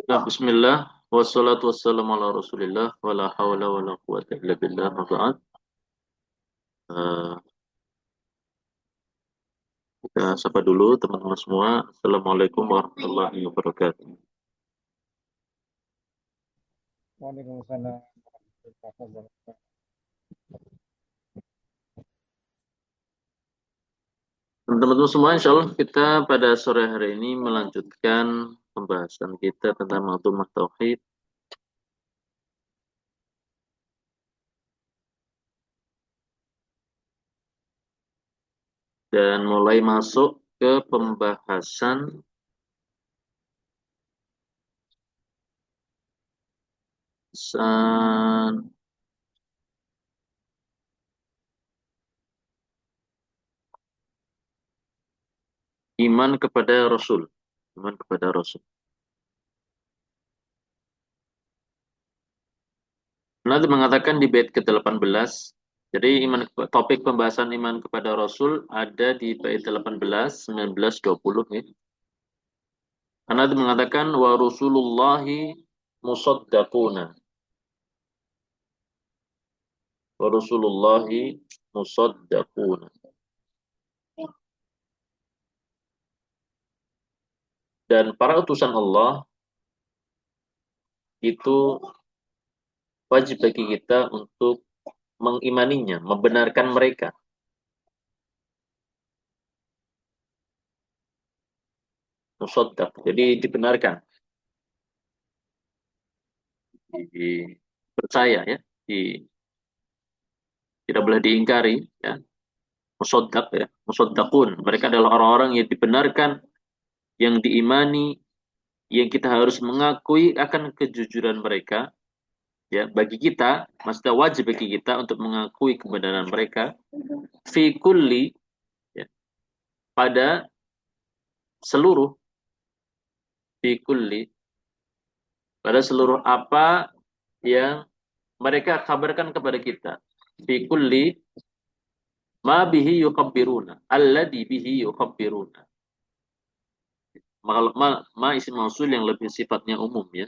Nah, bismillah, wassalatu wassalamu ala rasulillah, wala hawla wala quwata illa billah, ma ba'd. Eh, kita sapa dulu teman-teman semua. Assalamualaikum warahmatullahi wabarakatuh. Waalaikumsalam warahmatullahi wabarakatuh. Teman-teman semua, insya Allah kita pada sore hari ini melanjutkan pembahasan kita tentang Ma'lumah Tauhid dan mulai masuk ke pembahasan san- iman kepada Rasul. Iman kepada Rasul. Nanti mengatakan di bait ke-18. Jadi topik pembahasan iman kepada Rasul ada di bait 18, 19, 20 ya. Nanti mengatakan wa rusulullahi musaddaquna. Wa rusulullahi musaddaquna. Dan para utusan Allah itu wajib bagi kita untuk mengimaninya, membenarkan mereka. Musaddaq. Jadi dibenarkan, dipercaya ya, tidak boleh diingkari ya. Musaddaq ya, musaddaqun. Mereka adalah orang-orang yang dibenarkan, yang diimani, yang kita harus mengakui akan kejujuran mereka. Ya, bagi kita, maksudnya wajib bagi kita untuk mengakui kebenaran mereka. Fi kulli, ya, pada seluruh, fi kulli, pada seluruh apa yang mereka kabarkan kepada kita. Fi kulli ma bihi yukabbiruna, alladhi bihi yukabbiruna. Ma isim mausul yang lebih sifatnya umum ya.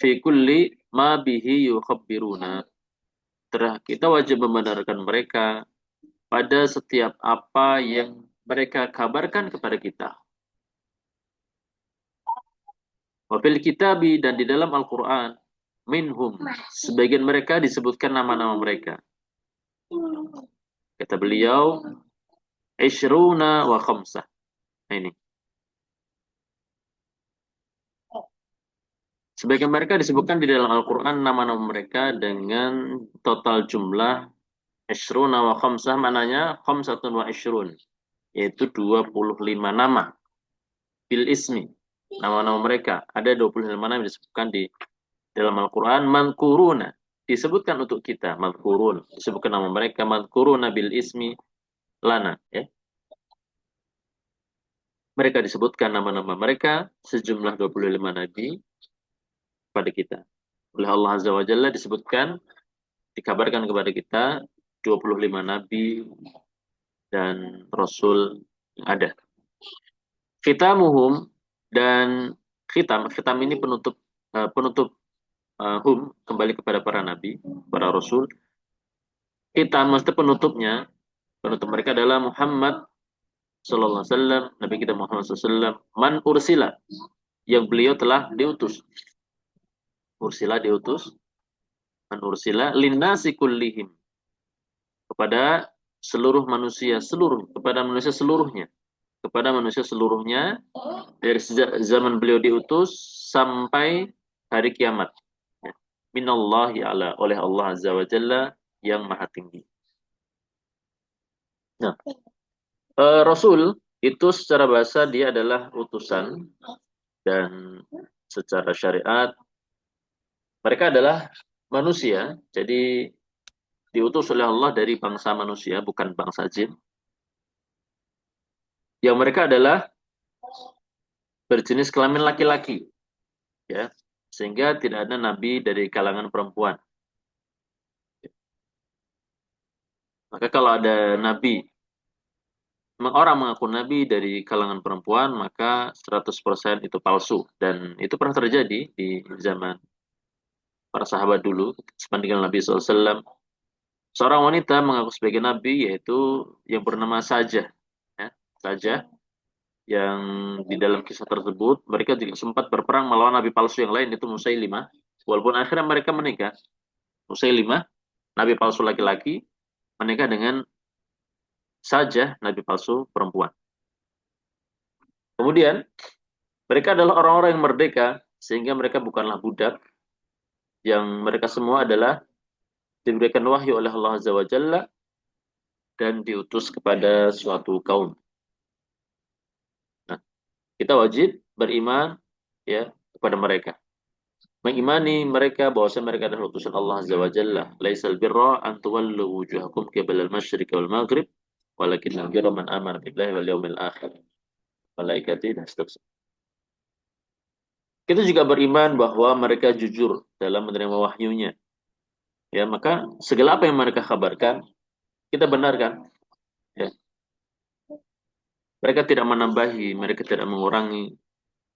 Fi kulli ma bihi yukhabbiruna. Kita wajib membenarkan mereka pada setiap apa yang mereka kabarkan kepada kita. Wafil kitabi, dan di dalam Al-Quran, minhum, sebagian mereka disebutkan nama-nama mereka. Kata beliau, Ishruna wa khamsah. Nah, ini. Sebagian mereka disebutkan di dalam Al-Quran nama-nama mereka dengan total jumlah Ishruna wa khamsah, mananya khamsatun wa ishrun, yaitu 25 nama. Bil ismi, nama-nama mereka. Ada 25 nama yang disebutkan di dalam Al-Quran. Madhkuruna, disebutkan untuk kita. Madhkurun, disebutkan nama mereka. Madhkuruna bil ismi lana. Ya. Mereka disebutkan nama-nama mereka, sejumlah 25 nabi pada kita. Oleh Allah Azza wa Jalla disebutkan, dikabarkan kepada kita 25 nabi dan rasul yang ada. Khitamuhum, dan khitam ini penutup, hum kembali kepada para nabi, para rasul. Khitam maksudnya penutupnya, penutup mereka adalah Muhammad sallallahu alaihi wasallam, nabi kita Muhammad sallallahu alaihi wasallam, man ursila, yang beliau telah diutus. Ursila diutus, man ursila linnasi kullihim, kepada seluruh manusia, kepada manusia seluruhnya, dari sejak zaman beliau diutus sampai hari kiamat. Ya. Minallahi ala, oleh Allah Azza wa Jalla yang maha tinggi. Nah, Rasul itu secara bahasa dia adalah utusan, dan secara syariat mereka adalah manusia. Jadi diutus oleh Allah dari bangsa manusia, bukan bangsa jin. Yang mereka adalah berjenis kelamin laki-laki, ya, sehingga tidak ada nabi dari kalangan perempuan. Maka kalau ada nabi orang mengaku nabi dari kalangan perempuan, maka 100% itu palsu. Dan itu pernah terjadi di zaman para sahabat dulu, sepeninggal Nabi SAW. Seorang wanita mengaku sebagai nabi, yaitu yang bernama Sajah. Ya, Sajah, yang di dalam kisah tersebut, mereka juga sempat berperang melawan nabi palsu yang lain, itu Musailimah. Walaupun akhirnya mereka menikah. Musailimah, nabi palsu laki-laki, menikah dengan Sajah, nabi palsu perempuan. Kemudian, mereka adalah orang-orang yang merdeka, sehingga mereka bukanlah budak, yang mereka semua adalah diberikan wahyu oleh Allah Azza wa Jalla dan diutus kepada suatu kaum. Nah, kita wajib beriman ya kepada mereka. Mengimani mereka bahwa mereka adalah utusan Allah Azza wa Jalla. Laisal birra an tuwallu wujuhakum qibala al-masyriq wal maghrib, walakinnal birra man amana billahi wal yawmil akhir. Malaikati dan seterusnya. Kita juga beriman bahwa mereka jujur dalam menerima wahyunya. Ya, maka segala apa yang mereka kabarkan, kita benarkan. Ya. Mereka tidak menambahi, mereka tidak mengurangi,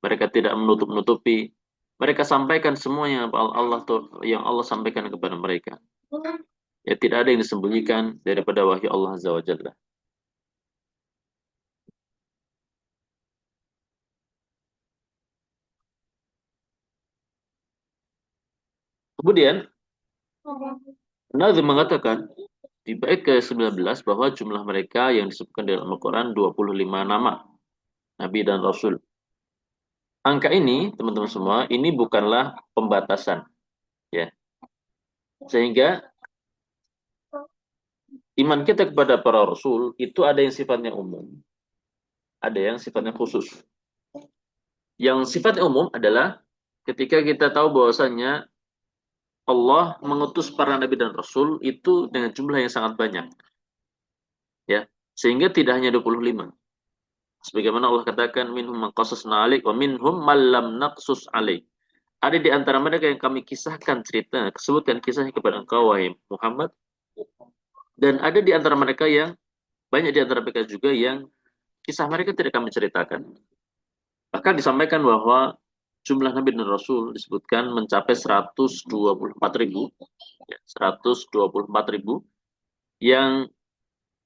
mereka tidak menutup-nutupi. Mereka sampaikan semua yang Allah sampaikan kepada mereka. Ya, tidak ada yang disembunyikan daripada wahyu Allah Azza wa Jalla. Kemudian, Nazim mengatakan di bait ke-19 bahwa jumlah mereka yang disebutkan dalam Al-Quran 25 nama Nabi dan Rasul. Angka ini, teman-teman semua, ini bukanlah pembatasan. Ya. Sehingga iman kita kepada para Rasul itu ada yang sifatnya umum, ada yang sifatnya khusus. Yang sifatnya umum adalah ketika kita tahu bahwasanya Allah mengutus para nabi dan rasul itu dengan jumlah yang sangat banyak. Ya, sehingga tidak hanya 25. Sebagaimana Allah katakan minhum man qasasna 'alaik wa minhum man lam naqsus 'alaik. Ada di antara mereka yang kami kisahkan cerita, sebutkan kisahnya kepada engkau wahai Muhammad, dan ada di antara mereka yang banyak di antara mereka juga yang kisah mereka tidak kami ceritakan. Bahkan disampaikan bahwa jumlah Nabi dan Rasul disebutkan mencapai 124 ribu, 124 ribu, yang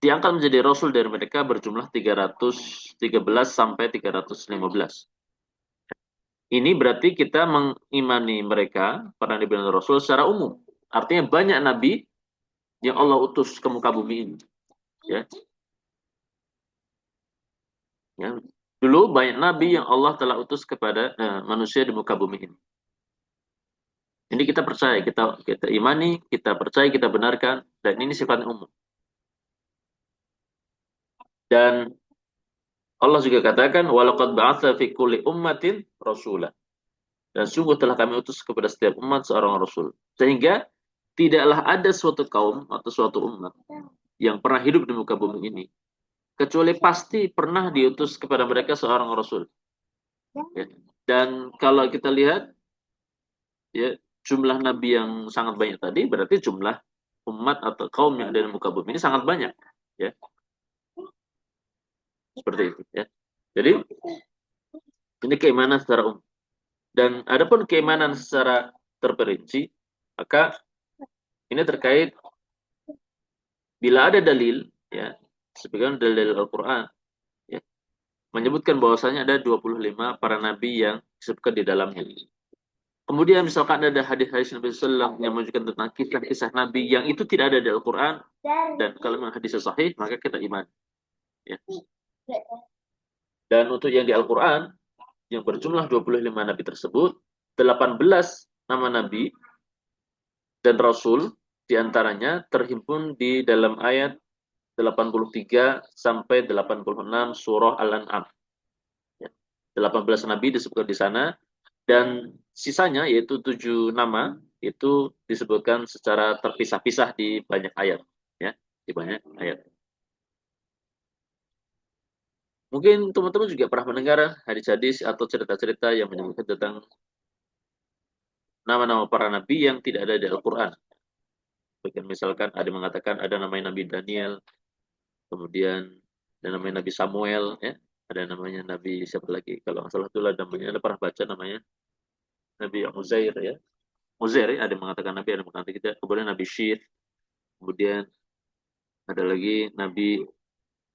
diangkat menjadi Rasul dari mereka berjumlah 313 sampai 315. Ini berarti kita mengimani mereka, para Nabi dan Rasul secara umum. Artinya banyak Nabi yang Allah utus ke muka bumi ini. Ya. Ya. Dulu banyak Nabi yang Allah telah utus kepada manusia di muka bumi ini. Ini kita percaya, kita imani, kita percaya, kita benarkan, dan ini sifatnya umum. Dan Allah juga katakan, walaqad ba'atsa fi kulli ummatin rasulah. Dan sungguh telah kami utus kepada setiap umat seorang rasul. Sehingga tidaklah ada suatu kaum atau suatu umat yang pernah hidup di muka bumi ini, kecuali pasti pernah diutus kepada mereka seorang rasul. Ya. Dan kalau kita lihat, ya, jumlah nabi yang sangat banyak tadi berarti jumlah umat atau kaum yang ada di muka bumi ini sangat banyak, ya, seperti itu, ya. Jadi ini keimanan secara umum. Dan adapun keimanan secara terperinci, maka ini terkait bila ada dalil, ya, sebagian dalil Al-Quran, ya, menyebutkan bahwasanya ada 25 para nabi yang disebutkan di dalamnya. Kemudian misalkan ada hadis-hadis Nabi Sallallahu Alaihi Wasallam yang menunjukkan tentang kisah-kisah Nabi yang itu tidak ada di Al-Quran, dan kalau memang hadisnya sahih, maka kita iman. Ya. Dan untuk yang di Al-Quran, yang berjumlah 25 Nabi tersebut, 18 nama Nabi dan Rasul diantaranya terhimpun di dalam ayat 83 sampai 86 surah Al-An'am. Ya. 18 Nabi disebutkan di sana, dan sisanya yaitu 7 nama itu disebutkan secara terpisah-pisah di banyak ayat, ya, di banyak ayat. Mungkin teman-teman juga pernah mendengar hadis-hadis atau cerita-cerita yang menyebutkan tentang nama-nama para nabi yang tidak ada di Al-Quran. Misalkan ada mengatakan ada nama Nabi Daniel, kemudian Ada namanya Nabi Samuel, ya. Ada namanya Nabi siapa lagi? Kalau nggak salah itu ada namanya, ada pernah baca namanya Nabi Uzair, ya. Uzair, ya. Ada yang mengatakan Nabi, ada yang mengatakan tidak. Kemudian Nabi Syith, kemudian ada lagi Nabi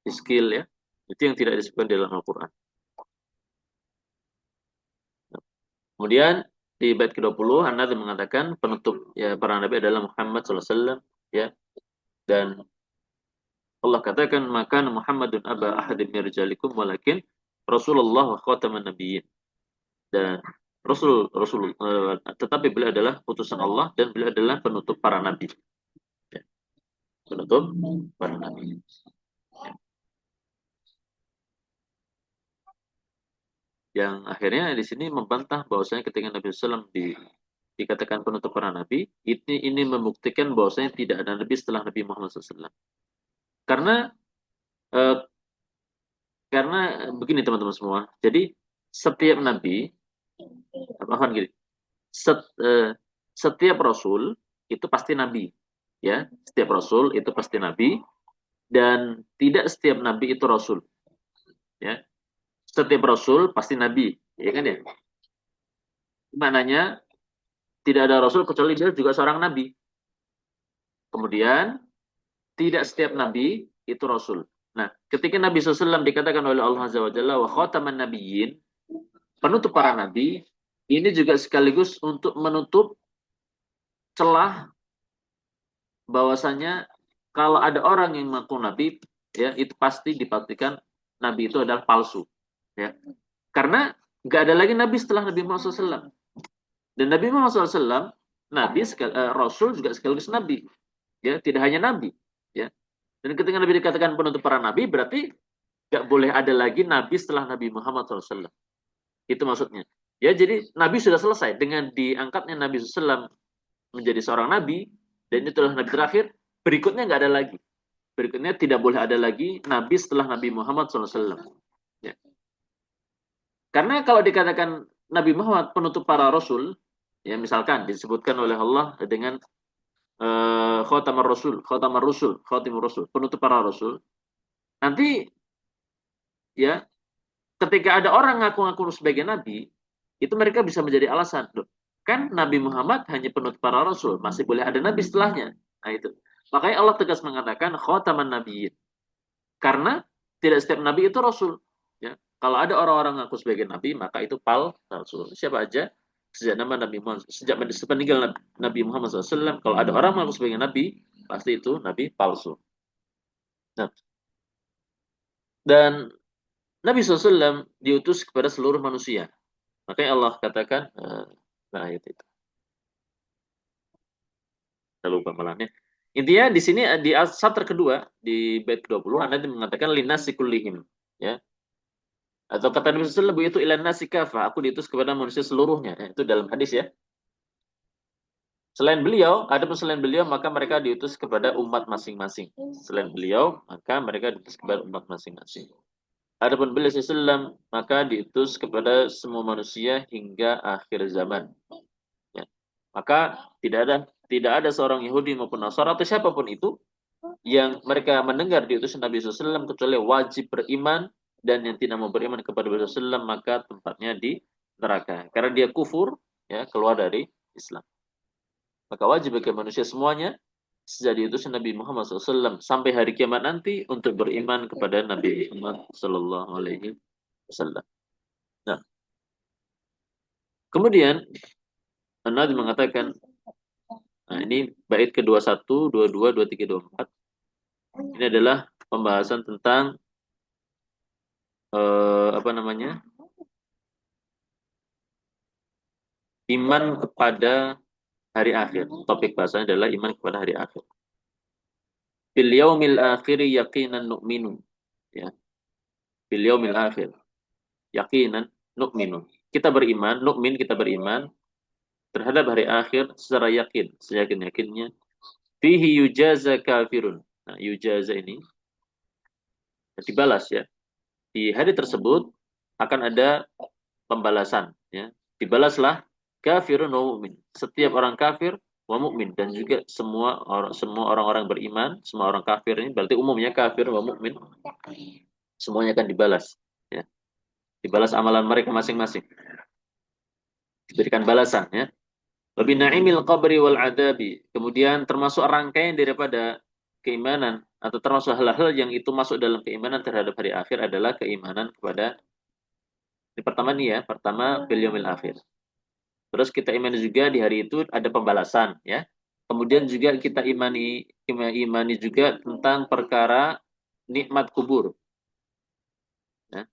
Iskil, ya. Itu yang tidak disebutkan dalam Al-Quran. Kemudian di bait ke-20 An-Nadhm mengatakan penutup ya para nabi adalah Muhammad SAW, ya. Dan Allah katakan maka Muhammadun aba ahadin min rijalikum walakin Rasulullah wa khataman nabiyyin. Dan tetapi beliau adalah utusan Allah dan beliau adalah penutup para nabi. Ya, penutup para nabi. Yang akhirnya di sini membantah bahwasanya ketika Nabi SAW dikatakan penutup para nabi, ini membuktikan bahwasanya tidak ada nabi setelah Nabi Muhammad SAW. Karena eh, karena begini teman-teman semua. Jadi setiap nabi, apa gini, setiap rasul itu pasti nabi, ya. Setiap rasul itu pasti nabi dan tidak setiap nabi itu rasul, ya. Setiap rasul pasti nabi, ya kan ya. Maknanya tidak ada rasul kecuali dia juga seorang nabi. Kemudian tidak setiap nabi itu rasul. Nah, ketika Nabi SAW dikatakan oleh Allah Azza wa Jalla wa khataman nabiyyin, penutup para nabi, ini juga sekaligus untuk menutup celah bahwasanya kalau ada orang yang mengaku nabi, ya itu pasti dipastikan nabi itu adalah palsu, ya. Karena nggak ada lagi nabi setelah Nabi Muhammad SAW. Dan Nabi Muhammad SAW, Rasul juga sekaligus nabi, ya tidak hanya nabi, ya. Dan ketika Nabi dikatakan penutup para nabi, berarti nggak boleh ada lagi nabi setelah Nabi Muhammad SAW. Itu maksudnya. Ya, jadi Nabi sudah selesai dengan diangkatnya Nabi SAW menjadi seorang nabi dan itu adalah nabi terakhir. Berikutnya nggak ada lagi. Berikutnya tidak boleh ada lagi nabi setelah Nabi Muhammad SAW. Ya. Karena kalau dikatakan Nabi Muhammad penutup para rasul, ya misalkan disebutkan oleh Allah dengan khatamar rasul, khatimur rasul, penutup para rasul. Nanti ya ketika ada orang ngaku-ngaku sebagai nabi, itu mereka bisa menjadi alasan. Loh, kan Nabi Muhammad hanya penutup para rasul, masih boleh ada nabi setelahnya. Nah itu. Makanya Allah tegas mengatakan khataman nabiyyin. Karena tidak setiap nabi itu rasul. Ya. Kalau ada orang-orang ngaku sebagai nabi, maka itu palsu. Siapa aja sejak nama Nabi Muhammad, sejak sepeninggal Nabi Muhammad SAW, kalau ada orang mengaku sebagai nabi, pasti itu nabi palsu. Nah, dan Nabi SAW diutus kepada seluruh manusia. Makanya Allah katakan, nah ayat itu. Saya lupa malahnya. Intinya di sini di chapter kedua di bait 20 Anda mengatakan linasikullihim, ya. Atau kata Nabi sallallahu alaihi wasallam itu ilan nasi kafah, aku diutus kepada manusia seluruhnya. Itu dalam hadis ya. Selain beliau, adapun selain beliau maka mereka diutus kepada umat masing-masing. Selain beliau, maka mereka diutus kepada umat masing-masing. Adapun beliau sallallahu maka diutus kepada semua manusia hingga akhir zaman. Ya. Maka tidak ada seorang Yahudi maupun Nasara atau siapapun itu yang mereka mendengar diutus Nabi SAW kecuali wajib beriman, dan yang tidak mau beriman kepada Nabi SAW maka tempatnya di neraka karena dia kufur, ya, keluar dari Islam. Maka wajib bagi manusia semuanya sejak diutus Nabi Muhammad SAW sampai hari kiamat nanti untuk beriman kepada Nabi Muhammad SAW. Nah, kemudian Nabi mengatakan, nah ini bait ke-21, 22, 23, 24. Ini adalah pembahasan tentang apa namanya? Iman kepada hari akhir. Topik bahasanya adalah iman kepada hari akhir. Bil yaumil akhiri yaqinan nu'minu. Ya. Bil yaumil akhir. Yaqinan nu'minu. Kita beriman, nu'min kita beriman terhadap hari akhir secara yakin, seyakin-yakinnya. Fihi yujaza kafirun. Nah, yujaza ini dibalas, ya. Di hari tersebut akan ada pembalasan, ya. Dibalaslah kafirun wa mu'min. Setiap orang kafir wa mu'min, dan juga semua orang-orang beriman, semua orang kafir ini berarti umumnya kafir wa mu'min. Semuanya akan dibalas. Ya. Dibalas amalan mereka masing-masing. Diberikan balasan. Ya. Lebih na'imil qabri wal adabi. Kemudian termasuk rangkaian daripada keimanan atau termasuk hal-hal yang itu masuk dalam keimanan terhadap hari akhir adalah keimanan kepada ini pertama nih ya, pertama bil yaumil akhir. Terus kita imani juga di hari itu ada pembalasan ya. Kemudian juga kita imani juga tentang perkara nikmat kubur ya.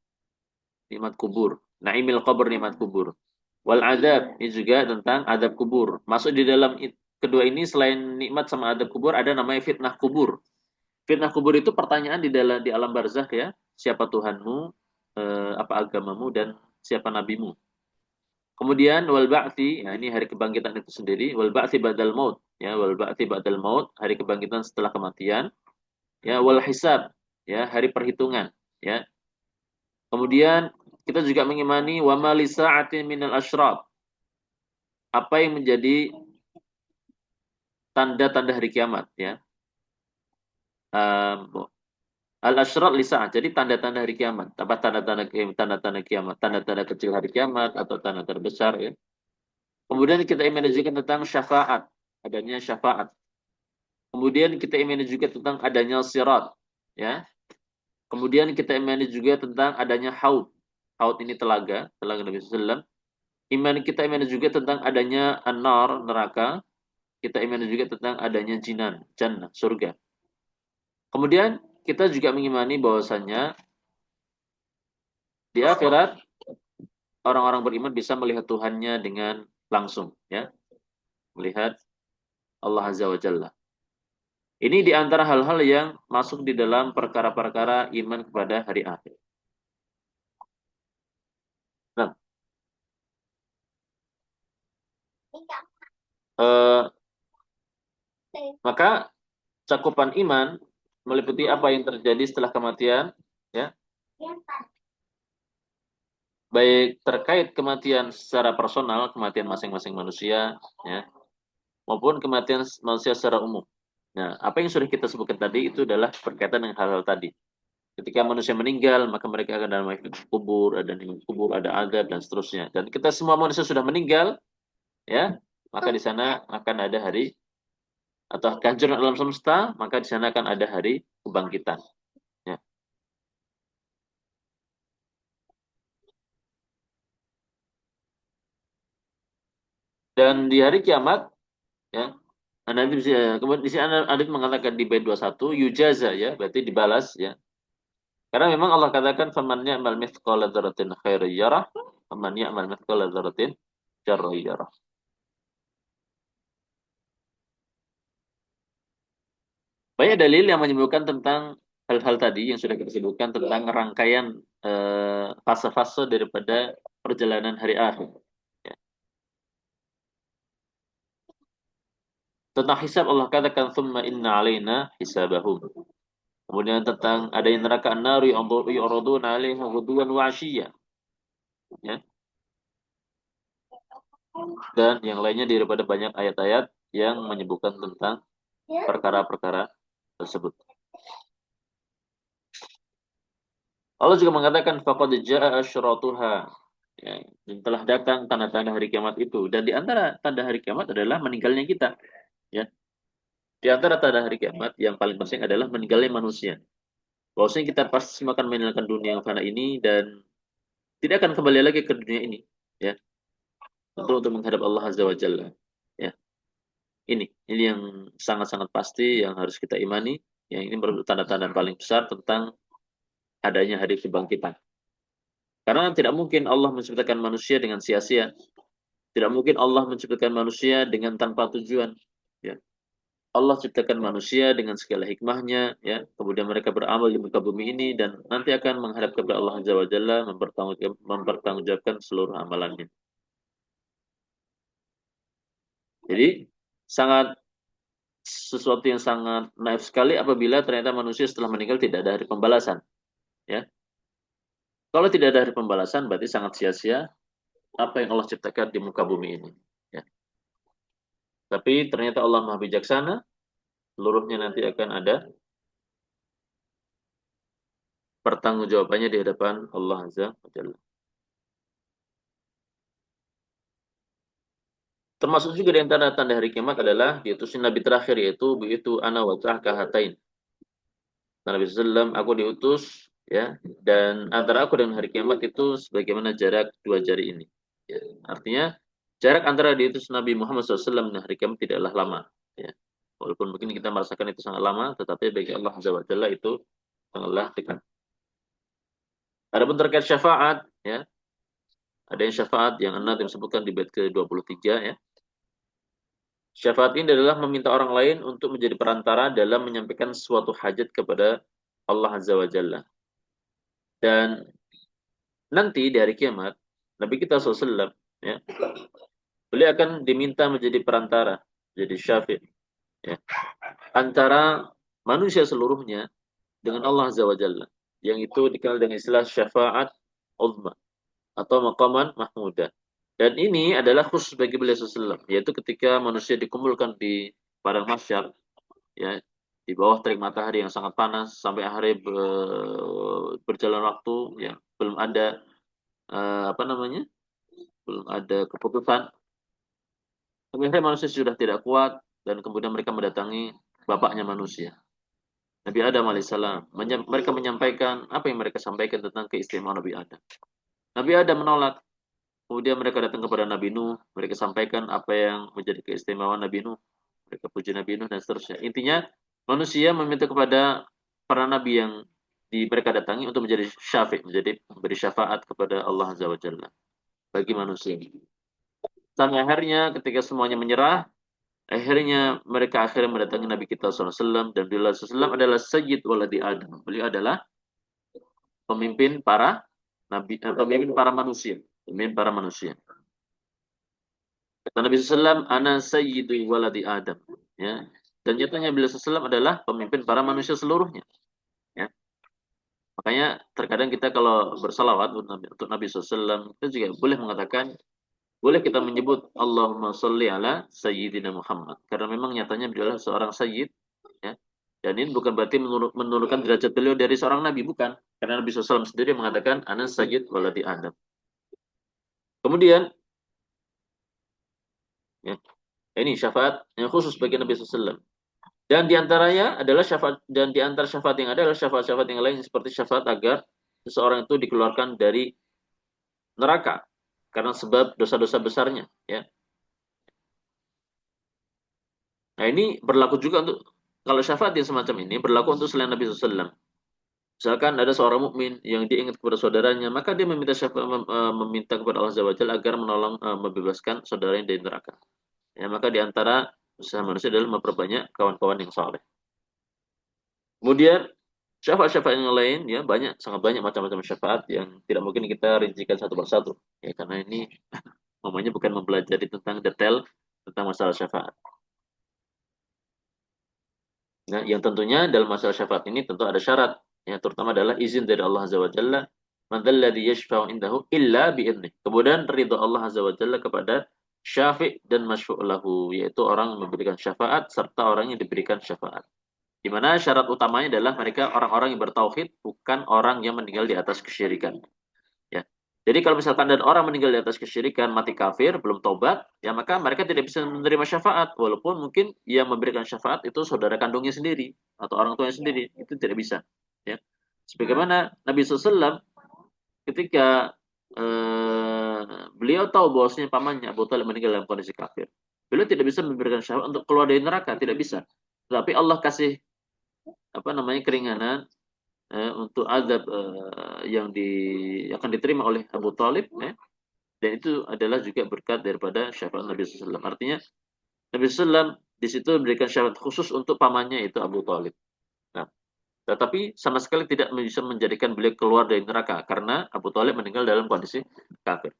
Nikmat kubur. Naimil qabr, nikmat kubur. Wal adab, ini juga tentang adab kubur. Masuk di dalam kedua ini selain nikmat sama adab kubur ada namanya fitnah kubur. Fitnah kubur itu pertanyaan di alam barzakh ya. Siapa Tuhanmu, apa agamamu dan siapa nabimu. Kemudian wal ba'ti, ya ini hari kebangkitan itu sendiri, wal ba'ti ba'dal maut, ya wal ba'ti ba'dal maut, hari kebangkitan setelah kematian, ya wal hisab, ya hari perhitungan, ya. Kemudian kita juga mengimani wa ma li sa'atin minal asyrab, apa yang menjadi tanda-tanda hari kiamat, ya. Al-asyraq lisa'ah. Jadi tanda-tanda hari kiamat. Apa tanda-tanda kiamat, tanda-tanda kecil hari kiamat atau tanda terbesar ya. Kemudian kita imani juga tentang syafaat, adanya syafaat. Kemudian kita imani juga tentang adanya sirat, ya. Kemudian kita imani juga tentang adanya haud. Haud ini telaga, telaga Nabi SAW. Kita imani juga tentang adanya an-nar, neraka. Kita imani juga tentang adanya jinan, jannah, surga. Kemudian kita juga mengimani bahwasanya di akhirat orang-orang beriman bisa melihat Tuhannya dengan langsung, ya, melihat Allah Azza wa Jalla. Ini di antara hal-hal yang masuk di dalam perkara-perkara iman kepada hari akhir. Nah, eh, maka cakupan iman meliputi apa yang terjadi setelah kematian, ya, baik terkait kematian secara personal, kematian masing-masing manusia, ya, maupun kematian manusia secara umum. Nah, apa yang sudah kita sebutkan tadi itu adalah berkaitan dengan hal-hal tadi. Ketika manusia meninggal, maka mereka akan dalam kubur, ada di kubur, ada azab dan seterusnya. Dan kita semua manusia sudah meninggal, ya, maka di sana akan ada hari atau kehancuran alam semesta, maka di sana akan ada hari kebangkitan. Ya. Dan di hari kiamat, ya, nanti kemudian di sini Anda mengatakan di bait 21 yujaza ya, berarti dibalas ya. Karena memang Allah katakan faman ya'mal mithqala dzarratin khairan yarah, faman ya'mal mithqala dzarratin syarran yarah. Banyak dalil yang menyebutkan tentang hal-hal tadi yang sudah kita sebutkan tentang rangkaian fase-fase daripada perjalanan hari akhir. Ya. Tentang hisab Allah katakan thumma inna alaina hisabahum. Kemudian tentang adanya neraka an-nar yu'raduna 'alaiha ghuduwan wa 'ashiyya. Ya. Dan yang lainnya daripada banyak ayat-ayat yang menyebutkan tentang perkara-perkara tersebut. Allah juga mengatakan faqad jaa'a asyratuha. Ya, dan telah datang tanda-tanda hari kiamat itu. Dan di antara tanda hari kiamat adalah meninggalnya kita. Ya, di antara tanda hari kiamat yang paling penting adalah meninggalnya manusia. Bahwasanya kita pasti akan meninggalkan dunia yang fana ini dan tidak akan kembali lagi ke dunia ini. Ya, tentu untuk menghadap Allah Azza wa Jalla. Ya, ini yang sangat-sangat pasti yang harus kita imani. Yang ini merupakan tanda-tanda paling besar tentang adanya hari kebangkitan. Karena tidak mungkin Allah menciptakan manusia dengan sia-sia. Tidak mungkin Allah menciptakan manusia dengan tanpa tujuan. Ya. Allah ciptakan manusia dengan segala hikmahnya, ya. Kemudian mereka beramal di muka bumi ini dan nanti akan menghadap kepada Allah Azza wa Jalla mempertanggungjawabkan seluruh amalannya. Jadi sangat sesuatu yang sangat naif sekali apabila ternyata manusia setelah meninggal tidak ada hari pembalasan, ya. Kalau tidak ada hari pembalasan berarti sangat sia-sia apa yang Allah ciptakan di muka bumi ini, ya. Tapi ternyata Allah Maha Bijaksana, seluruhnya nanti akan ada pertanggungjawabannya di hadapan Allah Azza wa Jalla. Termasuk juga di antara tanda hari kiamat adalah diutusnya Nabi terakhir yaitu ana wa kahatain. Nabi SAW, aku diutus ya, dan antara aku dan hari kiamat itu sebagaimana jarak dua jari ini. Ya, artinya jarak antara diutus Nabi Muhammad SAW dan hari kiamat tidaklah lama. Ya. Walaupun mungkin kita merasakan itu sangat lama, tetapi bagi Allah Azza wa Jalla itu sangatlah dekat. Adapun terkait syafaat, ya, ada yang syafaat yang An-Nadim sebutkan di bait ke-23 ya. Syafaat ini adalah meminta orang lain untuk menjadi perantara dalam menyampaikan suatu hajat kepada Allah Azza wa Jalla. Dan nanti di hari kiamat, Nabi kita SAW, ya, beliau akan diminta menjadi perantara, jadi syafi', ya, antara manusia seluruhnya dengan Allah Azza wa Jalla, yang itu dikenal dengan istilah syafaat uzma atau maqaman mahmudah. Dan ini adalah khusus bagi beliau SAW, yaitu ketika manusia dikumpulkan di padang mahsyar, ya, di bawah terik matahari yang sangat panas sampai akhirnya berjalan waktu, ya, belum ada apa namanya, belum ada keputusan. Akhirnya manusia sudah tidak kuat dan kemudian mereka mendatangi bapaknya manusia, Nabi Adam alaihissalam. Mereka menyampaikan apa yang mereka sampaikan tentang keistimewaan Nabi Adam. Nabi Adam menolak. Kemudian mereka datang kepada Nabi Nuh, mereka sampaikan apa yang menjadi keistimewaan Nabi Nuh. Mereka puji Nabi Nuh dan seterusnya. Intinya manusia meminta kepada para nabi yang mereka datangi untuk menjadi syafi', menjadi memberi syafaat kepada Allah Azza wa Jalla bagi manusia. Sampai akhirnya ketika semuanya menyerah, akhirnya mereka mendatangi Nabi kita SAW, dan beliau SAW adalah Sayyid Waladi Adam. Beliau adalah pemimpin para nabi, pemimpin para manusia, pemimpin para manusia. Kata Nabi SAW, Ana Sayyidu Waladi Adam. Ya. Dan nyatanya beliau SAW adalah pemimpin para manusia seluruhnya. Ya. Makanya terkadang kita kalau bersalawat untuk Nabi SAW, kita juga boleh mengatakan, boleh kita menyebut Allahumma sholli ala Sayyidina Muhammad. Karena memang nyatanya beliau adalah seorang Sayyid. Ya. Dan ini bukan berarti menurunkan derajat beliau dari seorang Nabi, bukan. Karena Nabi SAW sendiri mengatakan, Ana Sayyid Waladi Adam. Kemudian, ya, ini syafaat yang khusus bagi Nabi SAW. Dan diantaranya adalah syafaat, dan diantara syafaat yang ada adalah syafaat-syafaat yang lain seperti syafaat agar seseorang itu dikeluarkan dari neraka karena sebab dosa-dosa besarnya. Ya. Nah ini berlaku juga untuk, kalau syafaat yang semacam ini berlaku untuk selain Nabi SAW. Misalkan ada seorang mukmin yang diingat kepada saudaranya, maka dia meminta meminta kepada Allah Azza wa Jalla agar menolong membebaskan saudaranya dari neraka. Ya, maka diantara usaha manusia adalah memperbanyak kawan-kawan yang saleh. Kemudian syafaat-syafaat yang lain, ya, banyak, sangat banyak macam-macam syafaat yang tidak mungkin kita rincikan satu persatu. Ya, karena ini namanya bukan mempelajari tentang detail tentang masalah syafaat. Nah, yang tentunya dalam masalah syafaat ini tentu ada syarat. Ya, terutama adalah izin dari Allah Azza wa Jalla. Man dzalladzi yashfa'u indahu illa bi'idnih. Kemudian ridha Allah Azza wa Jalla kepada syafi' dan masyfu' lahu, yaitu orang yang memberikan syafaat serta orang yang diberikan syafaat. Di mana syarat utamanya adalah mereka orang-orang yang bertauhid, bukan orang yang meninggal di atas kesyirikan. Ya. Jadi kalau misalkan ada orang meninggal di atas kesyirikan, mati kafir, belum tobat, ya maka mereka tidak bisa menerima syafaat. Walaupun mungkin yang memberikan syafaat itu saudara kandungnya sendiri atau orang tuanya sendiri, itu tidak bisa. Ya. Sebagaimana Nabi SAW ketika beliau tahu bahwasanya pamannya Abu Thalib meninggal dalam kondisi kafir, beliau tidak bisa memberikan syafaat untuk keluar dari neraka, tidak bisa. Tapi Allah kasih apa namanya keringanan untuk azab yang akan diterima oleh Abu Thalib, ya. Dan itu adalah juga berkat daripada syafaat Nabi SAW. Artinya Nabi SAW di situ memberikan syafaat khusus untuk pamannya itu Abu Thalib. Nah, tetapi sama sekali tidak bisa menjadikan beliau keluar dari neraka karena Abu Thalib meninggal dalam kondisi kafir.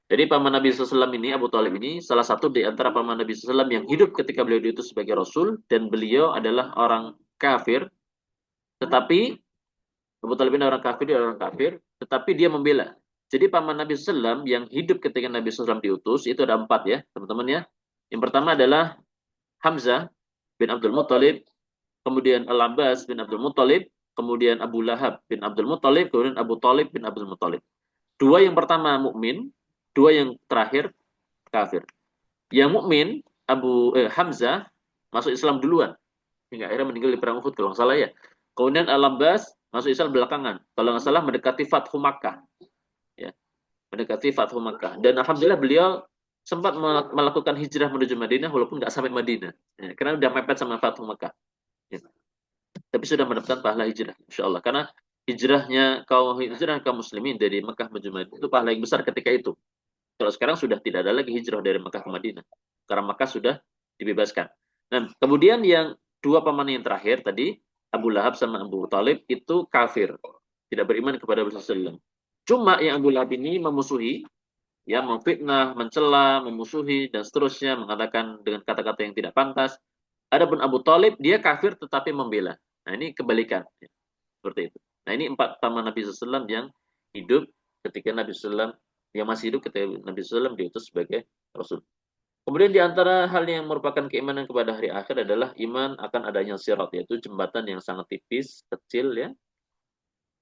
Jadi paman Nabi SAW ini, Abu Thalib ini, salah satu di antara paman Nabi SAW yang hidup ketika beliau diutus sebagai Rasul, dan beliau adalah orang kafir, tetapi Abu Thalib ini orang kafir, dia orang kafir, tetapi dia membela. Jadi paman Nabi SAW yang hidup ketika Nabi SAW diutus, itu ada 4 ya, teman-teman ya. Yang pertama adalah Hamzah bin Abdul Muttalib, kemudian Al-Abbas bin Abdul Muttalib, kemudian Abu Lahab bin Abdul Muthalib, kemudian Abu Talib bin Abdul Muthalib. Dua yang pertama mukmin, dua yang terakhir kafir. Yang mukmin Hamzah masuk Islam duluan hingga akhirnya meninggal di perang Uhud kalau nggak salah ya. Kemudian Al-Abbas masuk Islam belakangan. Kalau nggak salah mendekati Fathu Makkah, ya, mendekati Fathu Makkah. Dan alhamdulillah beliau sempat melakukan hijrah menuju Madinah walaupun nggak sampai Madinah, ya, karena udah mepet sama Fathu Makkah. Ya. Tapi sudah mendapatkan pahala hijrah, insya Allah. Karena hijrah kaum muslimin dari Mekah menuju Madinah itu pahala yang besar ketika itu. Kalau sekarang sudah tidak ada lagi hijrah dari Mekah ke Madinah. Karena Mekah sudah dibebaskan. Nah, kemudian yang dua paman yang terakhir tadi, Abu Lahab sama Abu Talib itu kafir. Tidak beriman kepada Rasulullah SAW. Cuma yang Abu Lahab ini memusuhi, ya, memfitnah, mencela, memusuhi, dan seterusnya, mengatakan dengan kata-kata yang tidak pantas. Adapun Abu Talib, dia kafir tetapi membela. Nah, ini kebalikan. Ya, seperti itu. Nah, ini empat paman Nabi SAW yang hidup ketika Nabi SAW, yang masih hidup ketika Nabi SAW diutus sebagai Rasul. Kemudian di antara hal yang merupakan keimanan kepada hari akhir adalah iman akan adanya sirat, yaitu jembatan yang sangat tipis, kecil ya,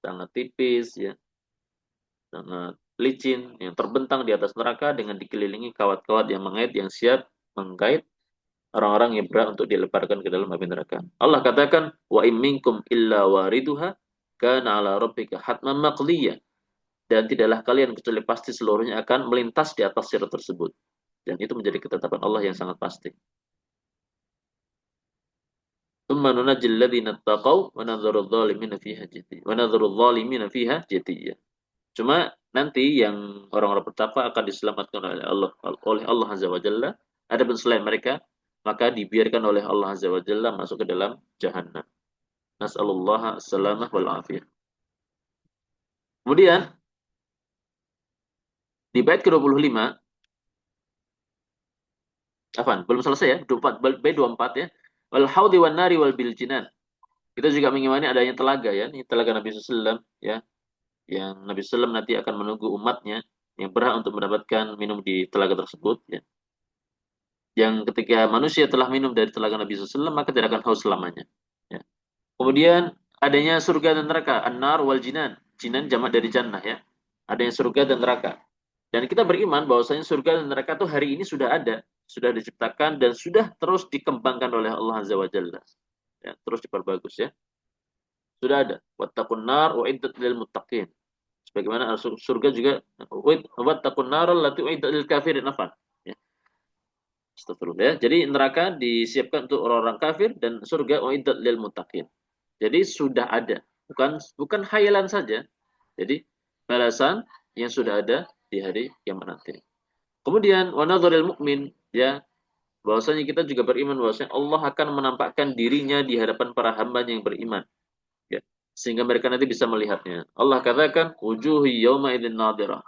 sangat tipis ya, sangat licin, yang terbentang di atas neraka dengan dikelilingi kawat-kawat yang mengait, yang siap menggait orang-orang yang berat untuk dilemparkan ke dalam api neraka. Allah katakan, wa in minkum illa wariduha kana ala rabbika hatman maqdiyya. Dan tidaklah kalian kecuali pasti seluruhnya akan melintas di atas sirat tersebut. Dan itu menjadi ketetapan Allah yang sangat pasti. Tsumma nunajjil ladzina taqaw wa nadharu adh-dhalimina fiha jitiyya. Wa nadharu adh-dhalimina fiha jitiyya. Cuma nanti yang orang-orang bertakwa akan diselamatkan oleh Allah Azza wa Jalla. Adapun selain mereka, maka dibiarkan oleh Allah Azza wa Jalla masuk ke dalam jahannam. Nas'alullaha as-salamah wal afiyah. Kemudian di bait ke-25, belum selesai ya, 24, bait 24 ya. Wal haudi wan nari wal biljinan. Kita juga mengimani adanya telaga ya, ini telaga Nabi SAW ya, yang Nabi SAW nanti akan menunggu umatnya yang berhak untuk mendapatkan minum di telaga tersebut ya. Yang ketika manusia telah minum dari telaga Nabi SAW maka tidak akan haus selamanya. Ya. Kemudian adanya surga dan neraka, an-nar wal jinan. Jinan jamak dari jannah ya. Adanya surga dan neraka. Dan kita beriman bahwasanya surga dan neraka itu hari ini sudah ada, sudah diciptakan dan sudah terus dikembangkan oleh Allah Azza wa Jalla. Ya, terus diperbagus ya. Sudah ada. Wattaqun nar uiddat lil muttaqin. Sebagaimana surga juga wattaqun nar allati uiddat lil kafirin afan. Ya. Astagfirullah ya. Jadi neraka disiapkan untuk orang-orang kafir dan surga uiddat lil muttaqin. Jadi sudah ada, bukan khayalan saja. Jadi balasan yang sudah ada di hari kiamat nanti. Kemudian wa nadharil mu'min ya, bahwasanya kita juga beriman bahwasanya Allah akan menampakkan dirinya di hadapan para hamba yang beriman. Ya, sehingga mereka nanti bisa melihatnya. Allah katakan wujuhi yauma idzin nadhirah.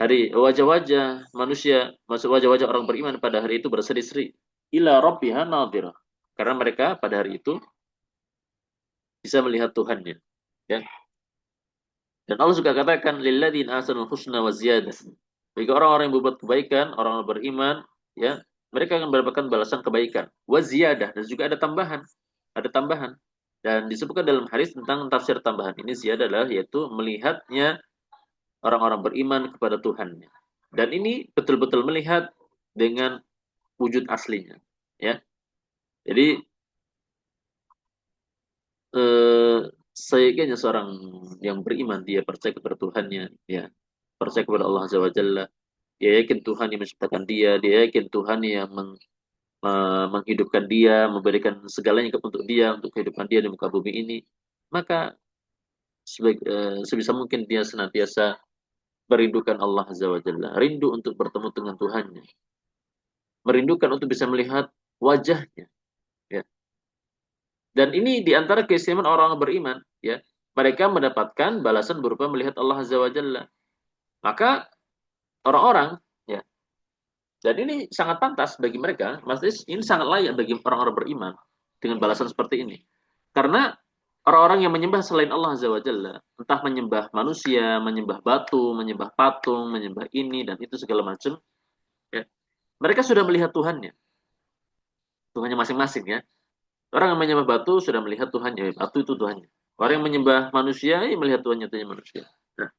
Hari wajah-wajah manusia, maksud wajah-wajah orang beriman pada hari itu berseri-seri ila rabbiha nadhirah. Karena mereka pada hari itu bisa melihat Tuhannya. Ya. Dan Allah juga katakan lilladzina ahsanul husna wa ziyadah. Bagi orang-orang yang berbuat kebaikan, orang-orang beriman, ya, mereka akan mendapatkan balasan kebaikan. Wa ziyadah, dan juga ada tambahan. Ada tambahan. Dan disebutkan dalam hadis tentang tafsir tambahan ini ziyadah adalah yaitu melihatnya orang-orang beriman kepada Tuhannya. Dan ini betul-betul melihat dengan wujud aslinya, ya. Jadi seyogyanya seorang yang beriman dia percaya kepada Tuhannya, ya, percaya kepada Allah Azza wa Jalla, dia yakin Tuhan yang menciptakan dia, dia yakin Tuhan yang menghidupkan dia, memberikan segalanya untuk dia, untuk kehidupan dia di muka bumi ini, maka sebisa mungkin dia senantiasa merindukan Allah Azza wa Jalla, rindu untuk bertemu dengan Tuhannya, merindukan untuk bisa melihat wajahnya, ya. Dan ini diantara keistimewaan orang beriman, ya. Mereka mendapatkan balasan berupa melihat Allah Azza wa Jalla. Maka orang-orang, ya. Dan ini sangat pantas bagi mereka, maksudnya ini sangat layak bagi orang-orang beriman dengan balasan seperti ini. Karena orang-orang yang menyembah selain Allah Azza wa Jalla, entah menyembah manusia, menyembah batu, menyembah patung, menyembah ini dan itu segala macam, ya. Mereka sudah melihat Tuhannya. Tuhannya masing-masing ya. Orang yang menyembah batu sudah melihat Tuhannya, batu itu Tuhannya. Orang yang menyembah manusia, ya melihat Tuhan nyatanya manusia. Nah,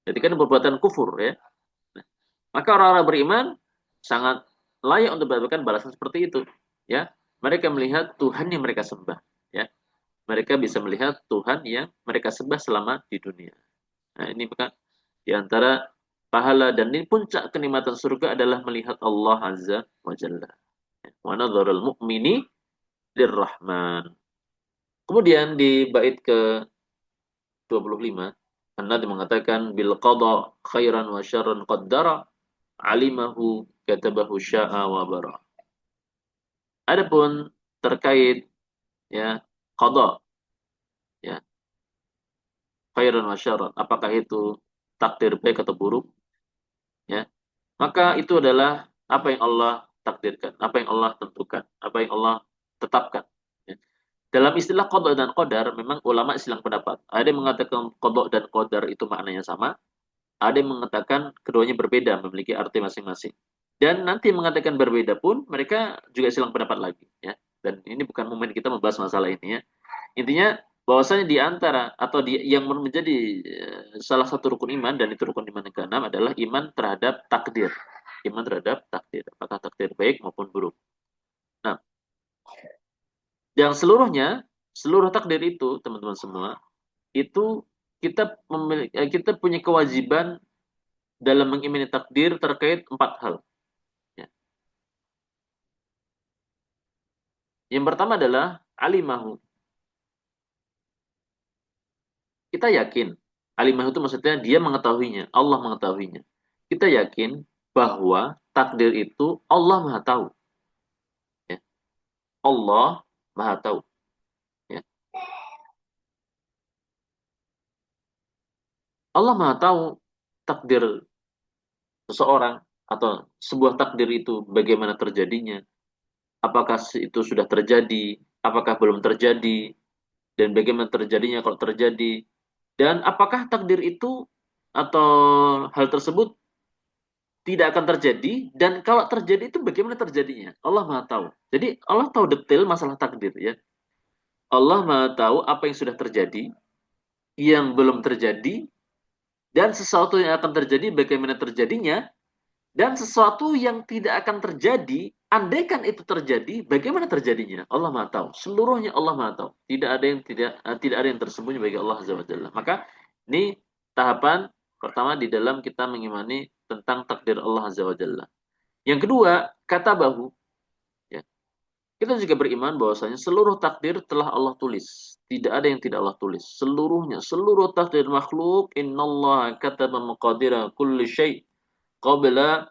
jadi kan perbuatan kufur ya. Nah, maka orang-orang beriman sangat layak untuk mendapatkan balasan seperti itu. Ya, mereka melihat Tuhan yang mereka sembah. Ya, mereka bisa melihat Tuhan yang mereka sembah selama di dunia. Nah, ini maka di antara pahala dan ini puncak kenikmatan surga adalah melihat Allah Azza wa Jalla. Wa nadharul mu'mini lirrahman. Kemudian di bait ke-25, An-Nadhm mengatakan bil qada khairan wa syarran qaddara alimahu katabahu sya'a wa bara. Adapun terkait ya qada ya khairan wa syarran, apakah itu takdir baik atau buruk ya, maka itu adalah apa yang Allah takdirkan, apa yang Allah tentukan, apa yang Allah tetapkan ya. Dalam istilah qada dan qadar memang ulama silang pendapat. Ada yang mengatakan qada dan qadar itu maknanya sama, ada yang mengatakan keduanya berbeda, memiliki arti masing-masing. Dan nanti mengatakan berbeda pun mereka juga silang pendapat lagi ya. Dan ini bukan momen kita membahas masalah ini ya. Intinya bahwasanya di antara atau yang menjadi salah satu rukun iman dan itu rukun iman yang keenam adalah iman terhadap takdir. Iman terhadap takdir, apakah takdir baik maupun buruk. Nah, yang seluruhnya, seluruh takdir itu teman-teman semua, itu kita punya kewajiban dalam mengimani takdir terkait 4 hal. Ya. Yang pertama adalah alimahu. Kita yakin. Alimahu itu maksudnya dia mengetahuinya, Allah mengetahuinya. Kita yakin bahwa takdir itu Allah Maha tahu. Ya. Allah Maha tahu. Ya. Allah Maha tahu takdir seseorang atau sebuah takdir itu bagaimana terjadinya. Apakah itu sudah terjadi, apakah belum terjadi, dan bagaimana terjadinya kalau terjadi. Dan apakah takdir itu atau hal tersebut tidak akan terjadi, dan kalau terjadi itu bagaimana terjadinya. Allah Maha tahu. Jadi Allah tahu detail masalah takdir ya. Allah Maha tahu apa yang sudah terjadi, yang belum terjadi, dan sesuatu yang akan terjadi bagaimana terjadinya, dan sesuatu yang tidak akan terjadi, andaikan itu terjadi, bagaimana terjadinya? Allah Maha tahu. Seluruhnya Allah Maha tahu. Tidak ada yang tersembunyi bagi Allah Azza wa Jalla. Maka ini tahapan pertama di dalam kita mengimani tentang takdir Allah Azza wa Jalla. Yang kedua, kata bahu. Ya. Kita juga beriman bahwasanya seluruh takdir telah Allah tulis. Tidak ada yang tidak Allah tulis. Seluruhnya, seluruh takdir makhluk, innallaha kataba maqadira kulli syai' qabla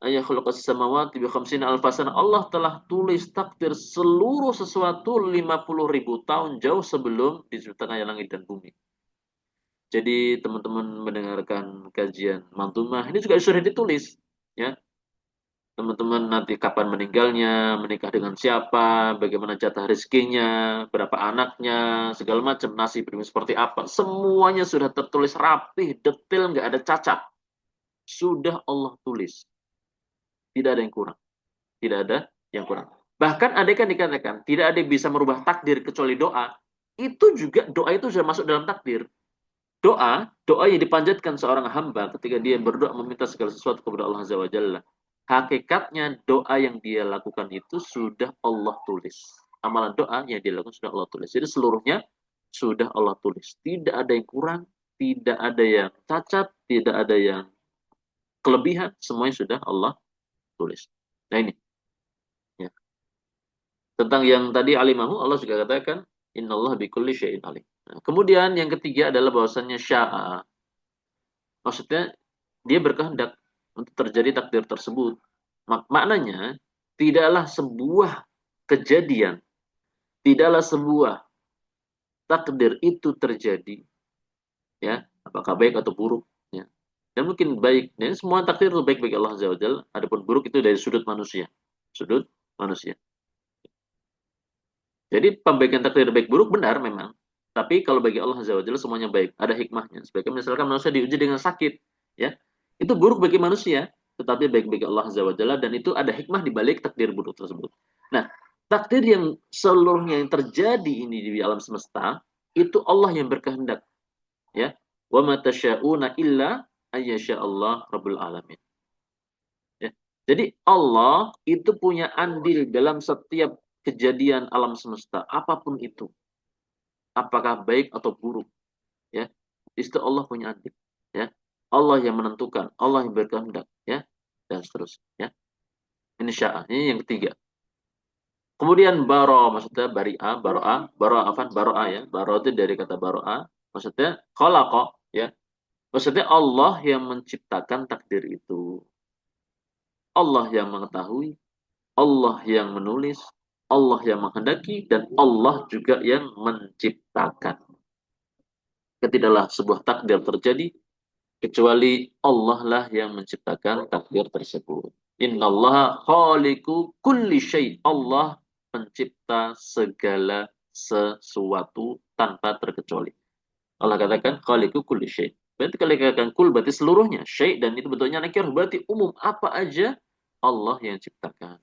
ayakhluqas samawati bi khamsina alfasana. Allah telah tulis takdir seluruh sesuatu 50.000 tahun jauh sebelum diciptakannya langit dan bumi. Jadi teman-teman mendengarkan kajian mantumah ini juga sudah ditulis ya. Teman-teman nanti kapan meninggalnya, menikah dengan siapa, bagaimana jatah rezekinya, berapa anaknya, segala macam, nasib seperti apa. Semuanya sudah tertulis rapih, detail, nggak ada cacat. Sudah Allah tulis. Tidak ada yang kurang. Tidak ada yang kurang. Bahkan ada kan dikatakan, tidak ada yang bisa merubah takdir kecuali doa. Itu juga, doa itu sudah masuk dalam takdir. Doa yang dipanjatkan seorang hamba ketika dia berdoa meminta segala sesuatu kepada Allah Azza wa Jalla. Hakikatnya doa yang dia lakukan itu sudah Allah tulis. Amalan doa yang dia lakukan sudah Allah tulis. Jadi seluruhnya sudah Allah tulis. Tidak ada yang kurang, tidak ada yang cacat, tidak ada yang kelebihan, semuanya sudah Allah tulis. Nah ini, ya. Tentang yang tadi alimahu, Allah juga katakan, Innallaha bikulli syai'in alim. Nah, kemudian yang ketiga adalah bahwasannya sya'a. Maksudnya dia berkehendak untuk terjadi takdir tersebut. Maknanya tidaklah sebuah kejadian, tidaklah sebuah takdir itu terjadi, ya, apakah baik atau buruk, ya. Dan mungkin baik, ya, semua takdir itu baik bagi Allah Azza wa Jalla, adapun buruk itu dari sudut manusia. Sudut manusia. Jadi pembagian takdir baik buruk benar memang. Tapi kalau bagi Allah Azza wa Jalla semuanya baik, ada hikmahnya. Sebagai misalkan manusia diuji dengan sakit, ya. Itu buruk bagi manusia, tetapi baik bagi Allah Azza wa Jalla, dan itu ada hikmah di balik takdir buruk tersebut. Nah, takdir yang seluruhnya yang terjadi ini di alam semesta itu Allah yang berkehendak, ya. Wa ma tasyauna illa ayyasha Allah rabbul alamin. Ya. Jadi Allah itu punya andil dalam setiap kejadian alam semesta, apapun itu, apakah baik atau buruk, ya. Itu Allah punya andil, ya. Allah yang menentukan, Allah yang berkehendak, ya, dan seterusnya, ya. Ini sya'a. Ini yang ketiga. Kemudian baro, maksudnya bari'a, baro'a, baro'a afan, baro'a ya. Baro itu dari kata baro'a, maksudnya khalaqa, ya. Maksudnya Allah yang menciptakan takdir itu. Allah yang mengetahui, Allah yang menulis, Allah yang menghendaki, dan Allah juga yang menciptakan. Tidaklah sebuah takdir terjadi, kecuali Allah lah yang menciptakan takdir tersebut. Innallaha khaliqu kulli syai. Allah pencipta segala sesuatu tanpa terkecuali. Allah katakan khaliqu kulli syai. Berarti kalau dikatakan kul berarti seluruhnya. Syai dan itu bentuknya nakir berarti umum apa aja Allah yang ciptakan.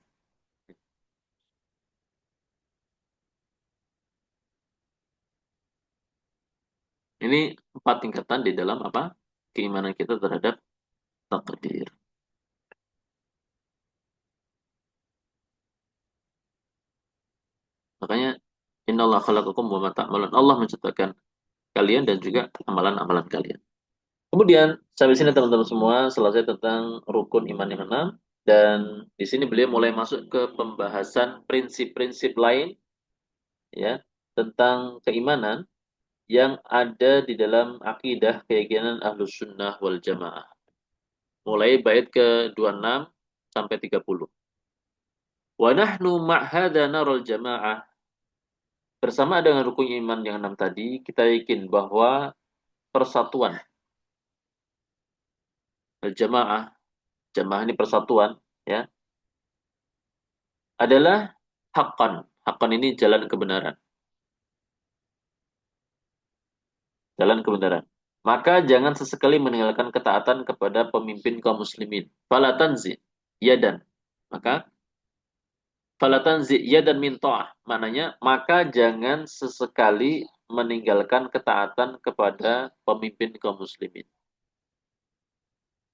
Ini 4 tingkatan di dalam apa? Keimanan kita terhadap takdir. Makanya innallaha khalaqakum wa ma ta'malun. Allah menciptakan kalian dan juga amalan-amalan kalian. Kemudian sampai sini teman-teman semua selesai tentang rukun iman yang enam, dan di sini beliau mulai masuk ke pembahasan prinsip-prinsip lain ya tentang keimanan yang ada di dalam akidah keyakinan Ahlus Sunnah wal Jamaah. Mulai bait ke 26 sampai 30. Wa nahnu ma'hada narul jamaah. Bersama dengan rukun iman yang enam tadi, kita yakin bahwa persatuan jamaah, jamaah ini persatuan, ya, adalah haqqan. Haqqan ini jalan kebenaran. Jalan kebenaran. Maka jangan sesekali meninggalkan ketaatan kepada pemimpin kaum muslimin. Fala tanzi yadan. Maka fala tanzi yadan min ta'ah. Maknanya, maka jangan sesekali meninggalkan ketaatan kepada pemimpin kaum muslimin.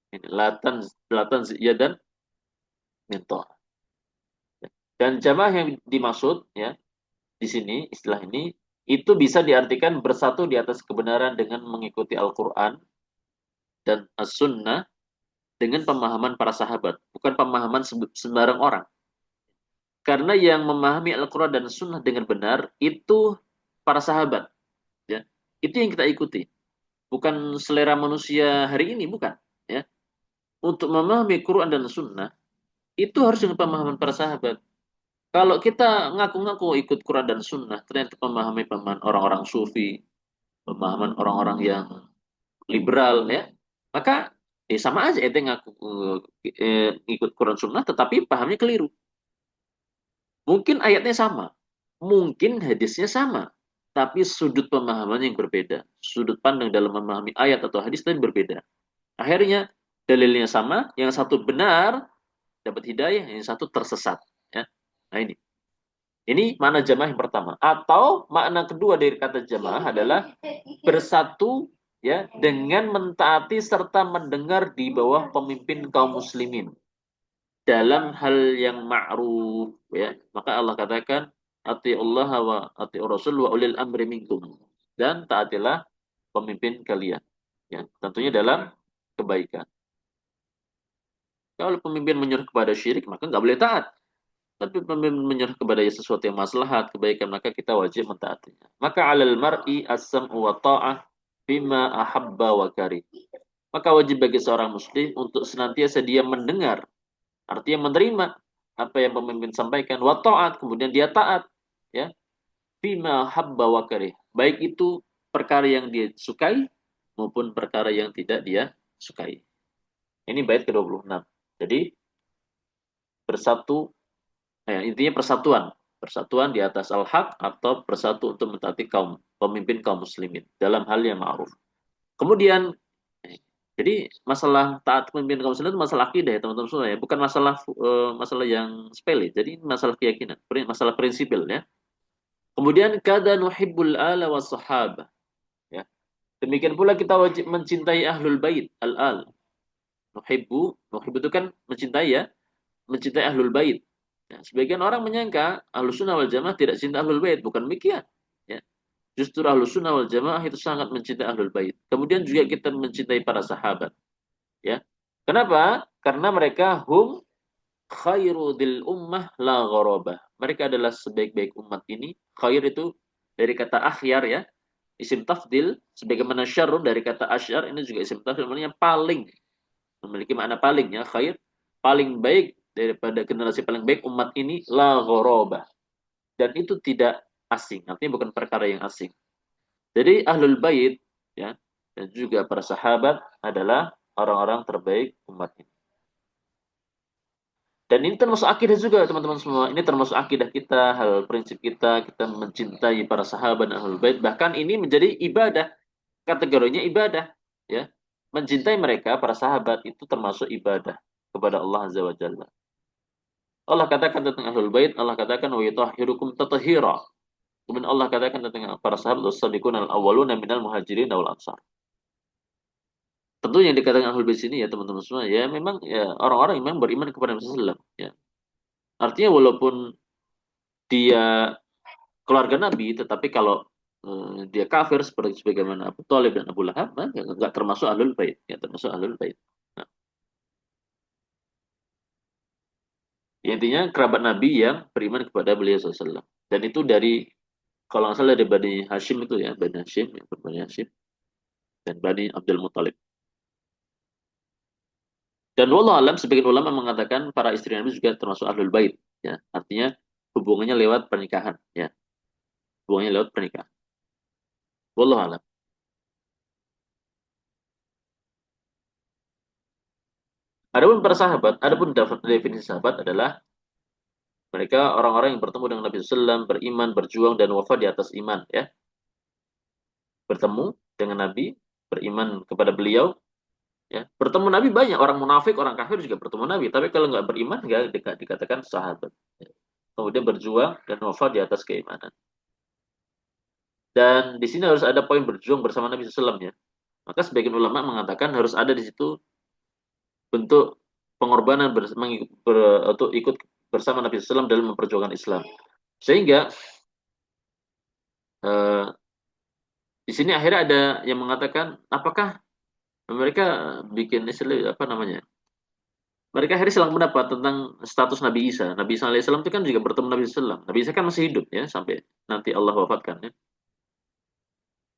Ini latan yadan min ta'ah. Dan jamaah yang dimaksud ya di sini, istilah ini, itu bisa diartikan bersatu di atas kebenaran dengan mengikuti Al-Quran dan As-Sunnah dengan pemahaman para sahabat, bukan pemahaman sembarang orang. Karena yang memahami Al-Quran dan Sunnah dengan benar, itu para sahabat. Ya. Itu yang kita ikuti. Bukan selera manusia hari ini, bukan. Ya. Untuk memahami Quran dan Sunnah, itu harus dengan pemahaman para sahabat. Kalau kita ngaku-ngaku ikut Quran dan Sunnah, ternyata pemahaman orang-orang sufi, pemahaman orang-orang yang liberal, ya, maka sama aja ente ngaku ikut Quran Sunnah, tetapi pahamnya keliru. Mungkin ayatnya sama, mungkin hadisnya sama, tapi sudut pemahaman yang berbeda, sudut pandang dalam memahami ayat atau hadis tadi berbeda. Akhirnya dalilnya sama, yang satu benar dapat hidayah, yang satu tersesat. Ya. Nah ini makna jamaah yang pertama. Atau makna kedua dari kata jamaah adalah bersatu ya dengan mentaati serta mendengar di bawah pemimpin kaum muslimin dalam hal yang ma'ruf ya. Maka Allah katakan atiullah wa atiur rasul wa ulil amri minkum, dan taatilah pemimpin kalian. Ya, tentunya dalam kebaikan. Kalau pemimpin menyuruh kepada syirik, maka nggak boleh taat. Tapi pemimpin menyuruh kepada sesuatu yang maslahat, kebaikan, maka kita wajib mentaatinya. Maka alal mar'i as-sam'u wa ta'ah bima ahabba wa karih. Maka wajib bagi seorang muslim untuk senantiasa dia mendengar, artinya menerima apa yang pemimpin sampaikan, wa ta'at, kemudian dia taat, ya, bima habba wa karih. Baik itu perkara yang dia sukai maupun perkara yang tidak dia sukai. Ini bait ke-26. Jadi bersatu, intinya persatuan. Persatuan di atas al-haq atau bersatu untuk mentaati pemimpin kaum muslimin dalam hal yang ma'ruf. Kemudian, jadi masalah taat pemimpin kaum muslimin itu masalah akidah ya teman-teman semua ya, bukan masalah masalah yang sepele. Jadi masalah keyakinan, masalah prinsipil ya. Kemudian kada nuhibbul ala was sahabah. Ya. Demikian pula kita wajib mencintai ahlul bait, al-al. Nuhibbu itu kan mencintai ya, mencintai ahlul bait. Ya, sebagian orang menyangka ahlus sunnah wal jamaah tidak cinta ahlul bait, bukan demikian. Ya. Justru ahlus sunnah wal jamaah itu sangat mencintai ahlul bait. Kemudian juga kita mencintai para sahabat. Ya. Kenapa? Karena mereka hum khairu dil ummah la gharabah. Mereka adalah sebaik-baik umat ini. Khair itu dari kata akhyar ya. Isim tafdil. Sebagaimana syarrun dari kata asyar. Ini juga isim tafdil. Namanya paling. Memiliki makna paling ya. Khair. Paling baik daripada generasi paling baik umat ini la gharabah. Dan itu tidak asing. Artinya bukan perkara yang asing. Jadi ahlul bait ya. Dan juga para sahabat adalah orang-orang terbaik umat ini. Dan ini termasuk akidah juga teman-teman semua. Ini termasuk akidah kita, hal prinsip kita mencintai para sahabat dan ahlul bait. Bahkan ini menjadi ibadah, kategorinya ibadah. Ya, mencintai mereka, para sahabat itu termasuk ibadah kepada Allah Azza wa Jalla. Allah katakan tentang ahlul bait, Allah katakan wa yutahhirukum tathira. Kemudian Allah katakan tentang para sahabat as-sabiqun al-awwaluna minal muhajirin wal ansar. Tentu yang dikatakan ahlul bait sini ya teman-teman semua ya memang ya orang-orang yang memang beriman kepada Nabi sallallahu alaihi wasallam ya. Artinya walaupun dia keluarga Nabi, tetapi kalau dia kafir seperti sebagaimana Abu Thalib dan Abu Lahab, nggak termasuk ahlul bait, ya termasuk ahlul bait. Nah, ya, intinya kerabat Nabi yang beriman kepada beliau SAW. Dan itu dari kalau nggak salah dari Bani Hashim itu ya, Bani Hashim, ya, Bani Hashim dan Bani Abdul Muthalib. Dan wallahu alam sebagian ulama mengatakan para istri Nabi juga termasuk ahlul bait, ya. Artinya hubungannya lewat pernikahan, ya. Hubungannya lewat pernikahan. Wallahu alam. Adapun para sahabat, adapun definisi sahabat adalah mereka orang-orang yang bertemu dengan Nabi SAW, beriman, berjuang, dan wafat di atas iman. Ya, bertemu dengan Nabi, beriman kepada beliau. Ya, bertemu Nabi banyak orang munafik, orang kafir juga bertemu Nabi. Tapi kalau nggak beriman, nggak dikatakan sahabat. Ya. Kemudian berjuang dan wafat di atas keimanan. Dan di sini harus ada poin berjuang bersama Nabi SAW ya. Maka sebagian ulama mengatakan harus ada di situ bentuk pengorbanan untuk ikut bersama Nabi SAW dalam memperjuangkan Islam. Sehingga eh, di sini akhirnya ada yang mengatakan apakah mereka bikin istilah apa namanya? Mereka akhirnya silang pendapat tentang status Nabi Isa. Nabi Isa alaihissalam itu kan juga bertemu Nabi SAW. Nabi Isa kan masih hidup ya sampai nanti Allah wafatkan ya.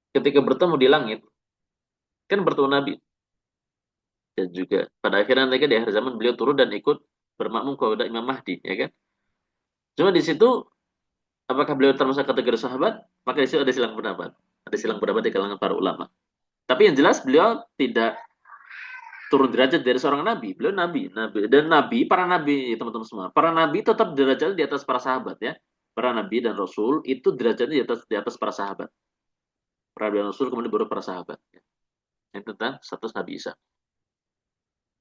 Ketika bertemu di langit kan bertemu Nabi dan juga pada akhirnya nanti di akhir zaman beliau turun dan ikut bermakmum kepada Imam Mahdi ya kan. Cuma di situ apakah beliau termasuk kategori sahabat? Maka di situ ada silang pendapat. Ada silang pendapat di kalangan para ulama. Tapi yang jelas beliau tidak turun derajat dari seorang nabi. Beliau nabi dan nabi, para nabi teman-teman semua. Para nabi tetap derajatnya di atas para sahabat ya. Para nabi dan rasul itu derajatnya di atas para sahabat. Para nabi dan rasul kemudian baru para sahabat. Ya. Yang tentang status Nabi Isa.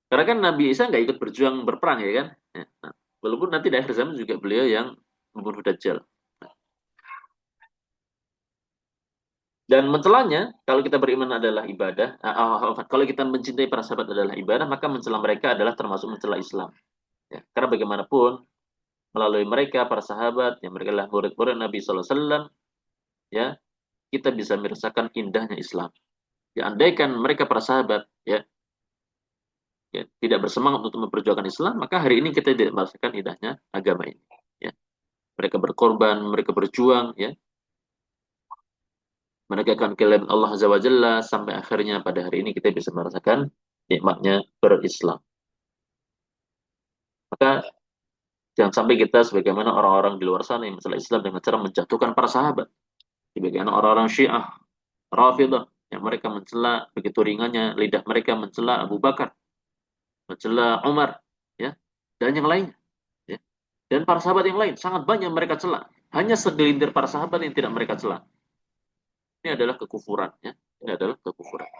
Karena kan Nabi Isa nggak ikut berjuang berperang ya kan. Ya. Nah, walaupun nanti di akhir zaman juga beliau yang membunuh Dajjal. Dan mencelanya, kalau kita beriman adalah ibadah, kalau kita mencintai para sahabat adalah ibadah, maka mencela mereka adalah termasuk mencela Islam. Ya, karena bagaimanapun, melalui mereka, para sahabat, yang mereka adalah murid-murid Nabi SAW, ya, kita bisa merasakan indahnya Islam. Ya, andaikan mereka para sahabat, ya, tidak bersemangat untuk memperjuangkan Islam, maka hari ini kita tidak merasakan indahnya agama ini. Ya. Mereka berkorban, mereka berjuang, ya, menegakkan kalimat Allah Azza wa Jalla sampai akhirnya pada hari ini kita bisa merasakan nikmatnya berislam. Maka jangan sampai kita sebagaimana orang-orang di luar sana yang masalah Islam dengan cara menjatuhkan para sahabat. Sebagaimana orang-orang Syiah, Rafidah yang mereka mencela begitu ringannya lidah mereka mencela Abu Bakar, mencela Umar, ya, dan yang lainnya, ya. Dan para sahabat yang lain sangat banyak mereka cela. Hanya segelintir para sahabat yang tidak mereka cela. Ini adalah kekufuran, ya. Ini adalah kekufuran.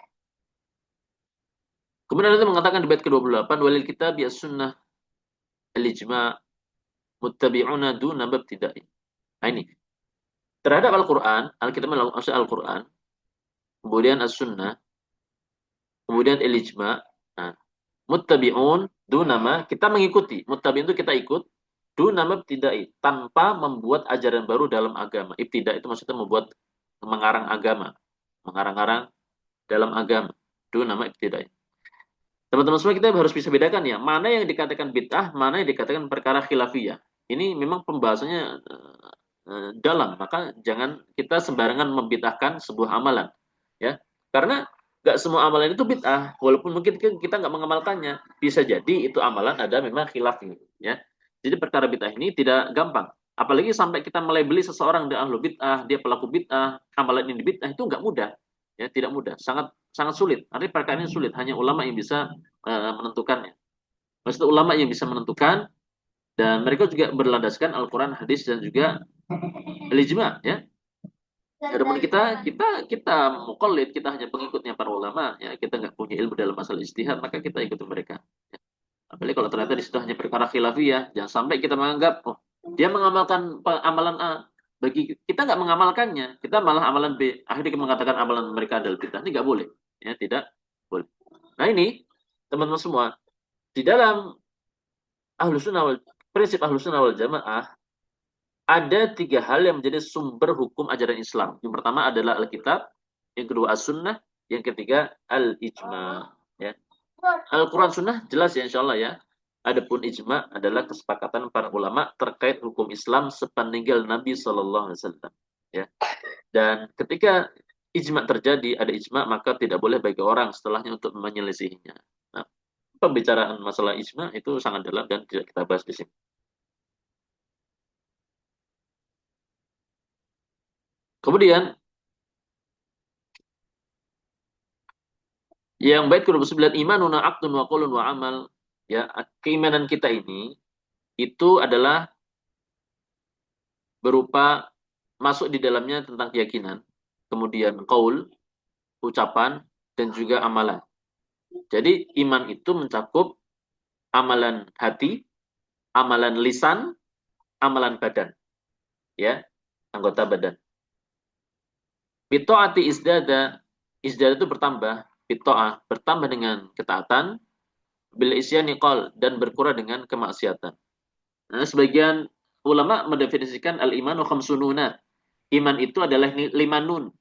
Kemudian Allah mengatakan di bait ke-28 walil kitab ya sunnah al-ijma' muttabi'una duna mubtida'in. Nah, ini. terhadap Al-Quran, Alkitab maksud Al-Quran, kemudian As-Sunnah, kemudian Al-Ijma. Nah, muttabi'un dunama, kita mengikuti. Muttabi'un itu kita ikut. Dunama ibtidai, tanpa membuat ajaran baru dalam agama. Ibtida itu maksudnya membuat mengarang agama. Mengarang-arang dalam agama. Dunama ibtidai. Teman-teman semua kita harus bisa bedakan ya, mana yang dikatakan bid'ah, mana yang dikatakan perkara khilafiyah. Ini memang pembahasannya dalam, maka jangan kita sembarangan membid'ahkan sebuah amalan. Ya, karena nggak semua amalan itu bid'ah, walaupun mungkin kita nggak mengamalkannya, bisa jadi itu amalan ada memang khilafnya. Ya, jadi perkara bid'ah ini tidak gampang. Apalagi sampai kita melabeli seseorang dia ahlu bid'ah, dia pelaku bid'ah, amalan ini bid'ah itu nggak mudah. Ya, tidak mudah, sangat sangat sulit. Artinya perkara ini sulit, hanya ulama yang bisa menentukannya. Maksudnya ulama yang bisa menentukan dan mereka juga berlandaskan Al-Quran, hadis dan juga al-ijma ya. Adapun kita mukallid, kita hanya pengikutnya para ulama ya, kita nggak punya ilmu dalam masalah ijtihad, maka kita ikuti mereka. Ya. Apalagi kalau ternyata di situ hanya perkara khilafiyah, jangan sampai kita menganggap oh dia mengamalkan amalan A, bagi kita nggak mengamalkannya, kita malah amalan B. Akhirnya kita mengatakan amalan mereka adalah bid'ah. Ini nggak boleh, ya tidak boleh. Nah ini teman-teman semua, di dalam ahlus sunnah wal, prinsip ahlus sunnah wal jamaah ada tiga hal yang menjadi sumber hukum ajaran Islam. Yang pertama adalah Alkitab, yang kedua As-Sunnah, yang ketiga Al-Ijma. Ya. Al-Quran Sunnah jelas ya insya Allah ya. Adapun ijma adalah kesepakatan para ulama terkait hukum Islam sepeninggal Nabi Shallallahu Alaihi Wasallam. Ya. Dan ketika ijma terjadi, ada ijma maka tidak boleh bagi orang setelahnya untuk menyelisihinya. Nah, pembicaraan masalah ijma itu sangat dalam dan tidak kita bahas di sini. Kemudian yang bait ke-29 imanuna aqdun wa qaulun wa amal. Ya, keimanan kita ini itu adalah berupa masuk di dalamnya tentang keyakinan, kemudian qaul, ucapan dan juga amalan. Jadi iman itu mencakup amalan hati, amalan lisan, amalan badan, ya, anggota badan. Bito'ati izdada, izdada itu bertambah, bito'ah bertambah dengan ketaatan, bil isyani qol dan berkurang dengan kemaksiatan. Nah, sebagian ulama mendefinisikan al-imanu khamsununa. Iman itu adalah lima nun.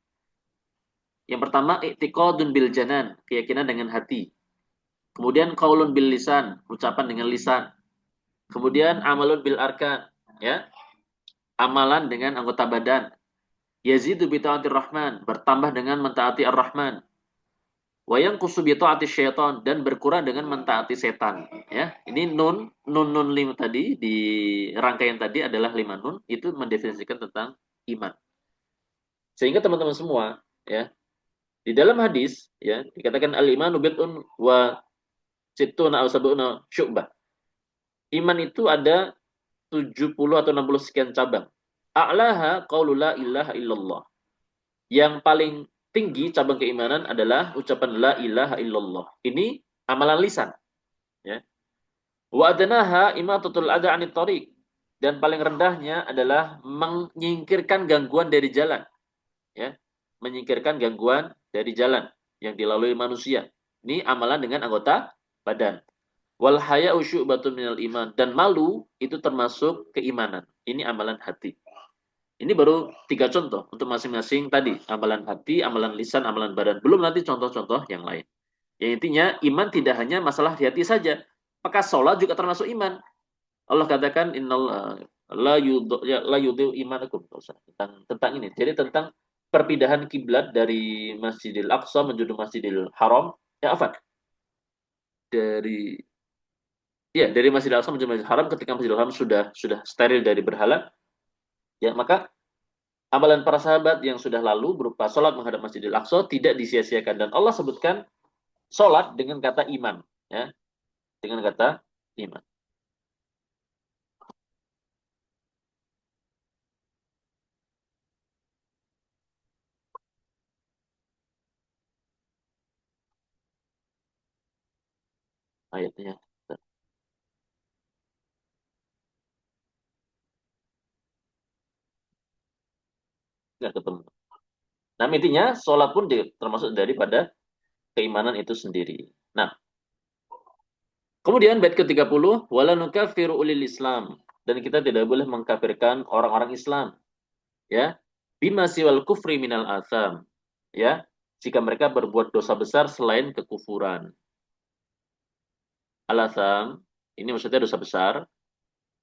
Yang pertama, i'tiqadun bil janan, keyakinan dengan hati. Kemudian qaulun bil lisan, ucapan dengan lisan. Kemudian amalun bil arkan, ya, amalan dengan anggota badan. Yazidu bi ta'atir rahman, bertambah dengan mentaati ar-rahman. Wayang kusubi ta'ati syaitan dan berkurang dengan mentaati setan. Ya, ini nun lima tadi di rangkaian tadi adalah lima nun itu mendefinisikan tentang iman. Sehingga teman-teman semua, ya, di dalam hadis, ya, dikatakan al-imanu bid'un wa sittuna aw sab'una syu'bah. Iman itu ada 70 atau 60 sekian cabang. A'laha qaulu la ilaha illallah. Yang paling tinggi cabang keimanan adalah ucapan la ilaha illallah. Ini amalan lisan, ya. Wa adnaha imatatul adha 'anit thariq. Dan paling rendahnya adalah menyingkirkan gangguan dari jalan, ya. Menyingkirkan gangguan dari jalan yang dilalui manusia. Ini amalan dengan anggota badan. Wal haya'u syu'batun minal iman, dan malu itu termasuk keimanan. Ini amalan hati. Ini baru tiga contoh untuk masing-masing tadi, amalan hati, amalan lisan, amalan badan. Belum nanti contoh-contoh yang lain. Yang intinya iman tidak hanya masalah di hati saja. Maka sholat juga termasuk iman. Allah katakan innallah la yudhi'u imanakum, tentang ini. Jadi tentang perpindahan kiblat dari Masjidil Aqsa menuju Masjidil Haram. Ya, apa? Dari dari Masjidil Aqsa menuju Masjidil Haram, ketika Masjidil Haram sudah steril dari berhala, ya maka amalan para sahabat yang sudah lalu berupa sholat menghadap Masjidil Aqsa tidak disia-siakan, dan Allah sebutkan sholat dengan kata iman, ya, dengan kata iman. Ayatnya. nggak ketemu. Nah, intinya sholat pun termasuk daripada keimanan itu sendiri. Nah, kemudian bait ke-30, wala nukaffiru ulil Islam, dan kita tidak boleh mengkafirkan orang-orang Islam, ya. Bima siwal kufri minal atham, ya. Jika mereka berbuat dosa besar selain kekufuran. Al-atham ini maksudnya dosa besar,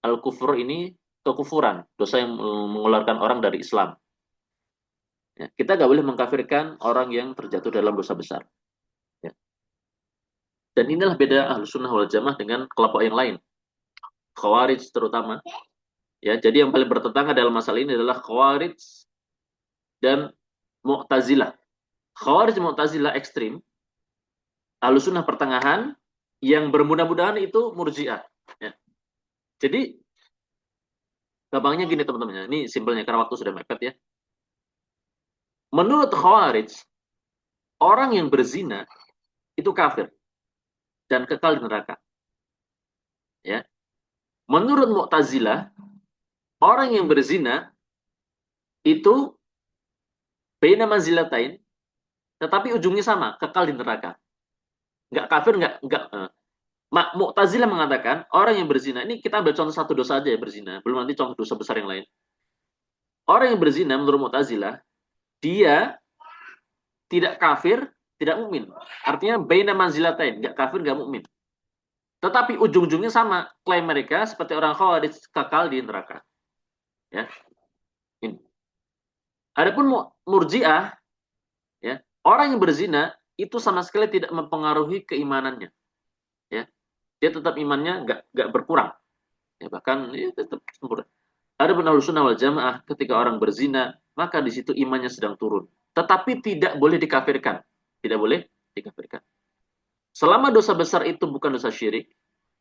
al-kufur ini kekufuran, dosa yang mengeluarkan orang dari Islam. Ya, kita nggak boleh mengkafirkan orang yang terjatuh dalam dosa besar. Ya. Dan inilah beda Ahlus Sunnah wal Jamaah dengan kelompok yang lain, Khawarij terutama. Ya, jadi yang paling bertentangan dalam masalah ini adalah Khawarij dan Mu'tazilah. Khawarij Mu'tazilah ekstrim, Ahlus Sunnah pertengahan, yang bermudah-mudahan itu Murji'ah. Ya. Jadi gampangnya gini teman-teman, ini simpelnya karena waktu sudah mepet ya. Menurut Khawarij, orang yang berzina itu kafir dan kekal di neraka. Ya. Menurut Mu'tazilah, orang yang berzina itu baina manzilatain, tetapi ujungnya sama, kekal di neraka. Nggak kafir, nggak. Mu'tazilah mengatakan orang yang berzina, ini kita ambil contoh satu dosa aja ya berzina, belum nanti contoh dosa besar yang lain. Orang yang berzina menurut Mu'tazilah, dia tidak kafir, tidak mukmin. Artinya baina manzilatain, nggak kafir, nggak mukmin. Tetapi ujung-ujungnya sama, klaim mereka seperti orang Khawarij kekal di neraka. Ya. Ini. Adapun Murji'ah, ya, orang yang berzina itu sama sekali tidak mempengaruhi keimanannya. Ya. Dia tetap imannya nggak berkurang. Ya, bahkan ya, tetap sempurna. Adapun Ahlus Sunnah wal Jamaah, ketika orang berzina, maka di situ imannya sedang turun. Tetapi tidak boleh dikafirkan. Tidak boleh dikafirkan. Selama dosa besar itu bukan dosa syirik,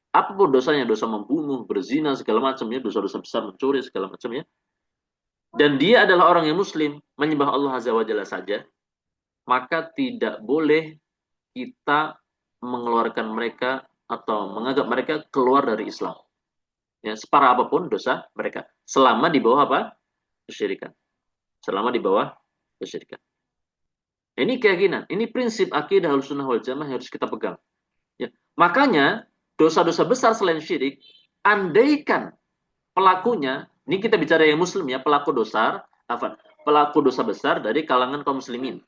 apapun dosanya, dosa membunuh, berzina, segala macamnya, dosa-dosa besar, mencuri, segala macamnya, dan dia adalah orang yang muslim, menyembah Allah Azza wa Jalla saja, maka tidak boleh kita mengeluarkan mereka atau menganggap mereka keluar dari Islam. Ya, separah apapun dosa mereka. Selama di bawah apa? Kesyirikan. Selama di bawah kesyirikan. Ini keyakinan, ini prinsip akidah Ahlussunnah wal Jamaah yang harus kita pegang. Ya. Makanya dosa-dosa besar selain syirik, andaikan pelakunya, ini kita bicara yang muslim ya, pelaku dosa besar dari kalangan kaum muslimin.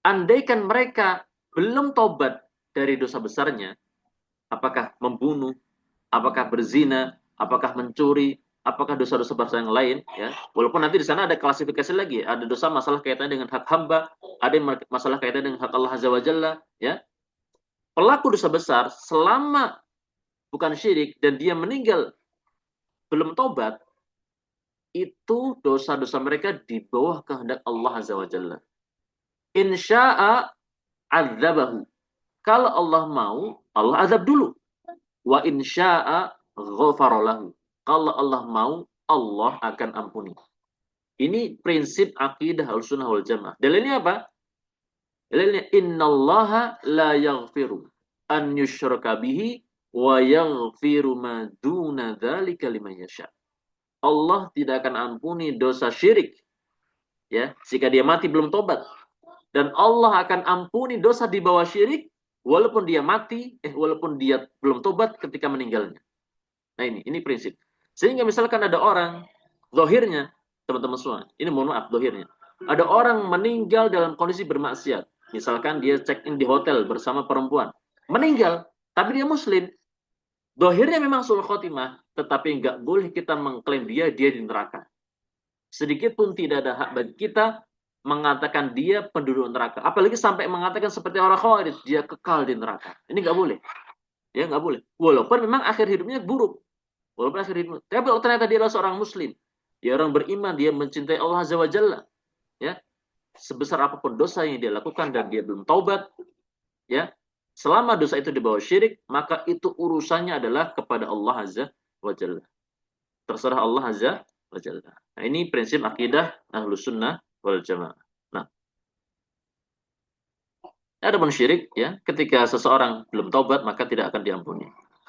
Andaikan mereka belum tobat dari dosa besarnya, apakah membunuh, apakah berzina, apakah mencuri, apakah dosa-dosa besar yang lain, ya. Walaupun nanti di sana ada klasifikasi lagi, ada dosa masalah kaitannya dengan hak hamba, ada yang masalah kaitannya dengan hak Allah Azza wa Jalla, ya. Pelaku dosa besar selama bukan syirik dan dia meninggal belum tobat, itu dosa-dosa mereka di bawah kehendak Allah Azza wa Jalla. Insya'a adzabahu. Kalau Allah mau, Allah azab dulu. Wa insya'a ghafarolahu. Kalau Allah mau, Allah akan ampuni. Ini prinsip akidah Ahlussunnah wal Jamaah. Dalilnya apa? Dalilnya innallaha la yaghfiru an yushraka bihi wa yaghfiru ma duna dzalika liman yasha. Allah tidak akan ampuni dosa syirik, ya, jika dia mati belum tobat. Dan Allah akan ampuni dosa di bawah syirik walaupun dia mati, walaupun dia belum tobat ketika meninggalnya. Nah, ini prinsip. Sehingga misalkan ada orang zahirnya, teman-teman semua, ini mohon maaf zahirnya. Ada orang meninggal dalam kondisi bermaksiat. Misalkan dia check in di hotel bersama perempuan, meninggal, tapi dia muslim. Zahirnya memang sul khotimah, tetapi nggak boleh kita mengklaim dia di neraka. Sedikit pun tidak ada hak bagi kita mengatakan dia penduduk neraka. Apalagi sampai mengatakan seperti orang Khawarij, dia kekal di neraka. Ini nggak boleh. Ya, nggak boleh. Walaupun memang akhir hidupnya buruk. Walaupun akhir hidupnya. Tapi kalau ternyata dia adalah seorang muslim, dia orang beriman, dia mencintai Allah Azza wa Jalla, ya, sebesar apapun dosa yang dia lakukan dan dia belum taubat, ya, selama dosa itu di bawah syirik, maka itu urusannya adalah kepada Allah Azza wa Jalla. Terserah Allah Azza wa Jalla. Nah, ini prinsip akidah Ahlus Sunnah wal Jamaah. Nah, ada pun syirik, ya, ketika seseorang belum taubat maka tidak akan diampuni.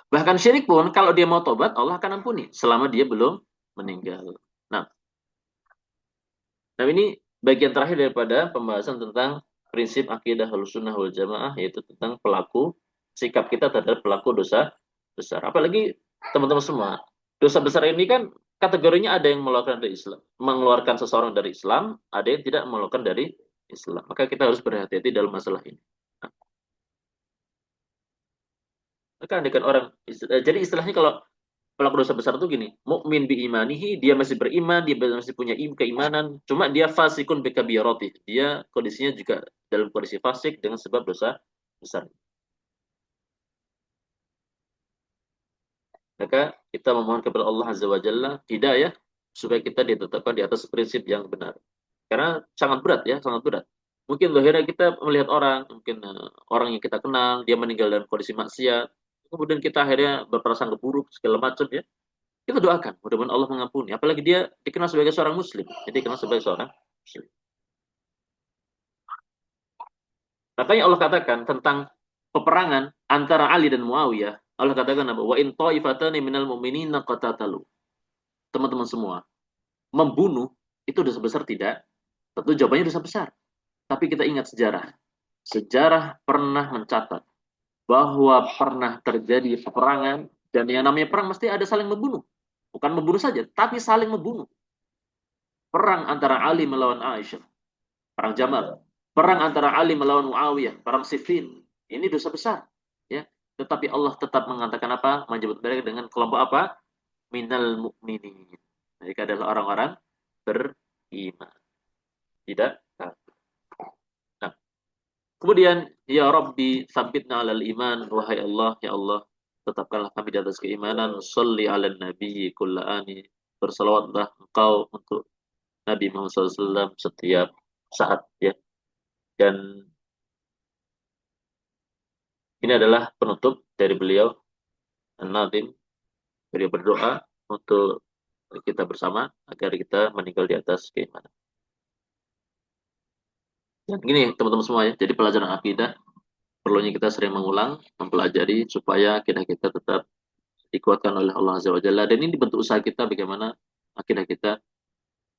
Bahkan syirik pun kalau dia mau taubat Allah akan ampuni selama dia belum meninggal. Nah, Nah, ini bagian terakhir daripada pembahasan tentang prinsip akidah Ahlussunnah wal Jamaah, yaitu tentang pelaku, sikap kita terhadap pelaku dosa besar. Apalagi teman-teman semua, dosa besar ini kan kategorinya ada yang mengeluarkan dari Islam, mengeluarkan seseorang dari Islam, ada yang tidak mengeluarkan dari Islam. Maka kita harus berhati-hati dalam masalah ini. Nah, maka andaikan orang, jadi istilahnya kalau pelaku dosa besar itu gini, mukmin bi imanihi, dia masih beriman, dia masih punya keimanan, cuma dia fasikun bi kabirati. Dia kondisinya juga dalam kondisi fasik dengan sebab dosa besar. Maka kita memohon kepada Allah Azza wa Jalla hidayah supaya kita ditetapkan di atas prinsip yang benar. Karena sangat berat ya, sangat berat. Mungkin akhirnya kita melihat orang, mungkin orang yang kita kenal, dia meninggal dalam kondisi maksiat, kemudian kita akhirnya berprasangka buruk segala macam ya. Kita doakan, mudah-mudahan Allah mengampuni. Apalagi dia dikenal sebagai seorang muslim. Jadi dikenal sebagai seorang muslim. Makanya Allah katakan tentang peperangan antara Ali dan Muawiyah. Allah katakan apa? Wa in ta'ifatani minal mu'minina qatatalu. Teman-teman semua, membunuh itu dosa besar tidak? Tentu jawabannya dosa besar. Tapi kita ingat sejarah. Sejarah pernah mencatat bahwa pernah terjadi peperangan dan yang namanya perang mesti ada saling membunuh. Bukan membunuh saja, tapi saling membunuh. Perang antara Ali melawan Aisyah, perang Jamal. Perang antara Ali melawan Muawiyah, perang Siffin. Ini dosa besar, ya. Tetapi Allah tetap mengatakan apa? Menyebut mereka dengan kelompok apa? Minal mu'minin. Mereka adalah orang-orang beriman. Tidak kafir. Nah, kemudian ya Rabbi sabitna alal iman, wahai Allah, ya Allah, tetapkanlah kami di atas keimanan. Shalli ala nabi kullani. Bersalawatlah engkau untuk Nabi Muhammad SAW setiap saat ya. Dan ini adalah penutup dari beliau, An-Nadim. Beliau berdoa untuk kita bersama agar kita meninggal di atas keimanan. Dan gini teman-teman semua ya, jadi pelajaran akidah perlunya kita sering mengulang, mempelajari supaya akidah kita tetap dikuatkan oleh Allah Azza wa Jalla. Dan ini bentuk usaha kita bagaimana akidah kita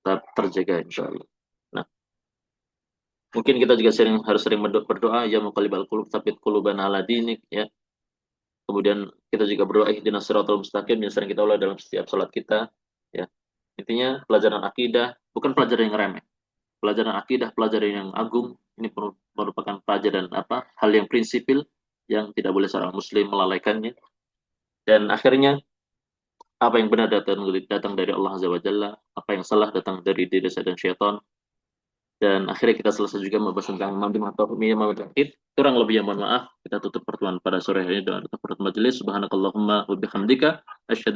tetap terjaga insya Allah. Nah, mungkin kita juga harus sering berdoa, ya muqallibal qulub tsabbit qulubana ala dinik ya. Kemudian kita juga berdoa ihdinas siratal mustaqim yang sering kita ulang dalam setiap salat kita ya. Intinya pelajaran akidah bukan pelajaran yang remeh. Pelajaran akidah pelajaran yang agung. Ini merupakan pelajaran apa? Hal yang prinsipil yang tidak boleh seorang muslim melalaikannya. Dan akhirnya apa yang benar datang dari Allah Azza wa Jalla, apa yang salah datang dari diri saya dan syaitan. Dan akhirnya kita selesai juga membahas tentang mandim atau humiyah mawajahid. Kurang lebih yang mohon maaf. Kita tutup pertemuan pada sore hari ini dengan tutup majelis. Subhanakallahumma wa bihamdika asyhadu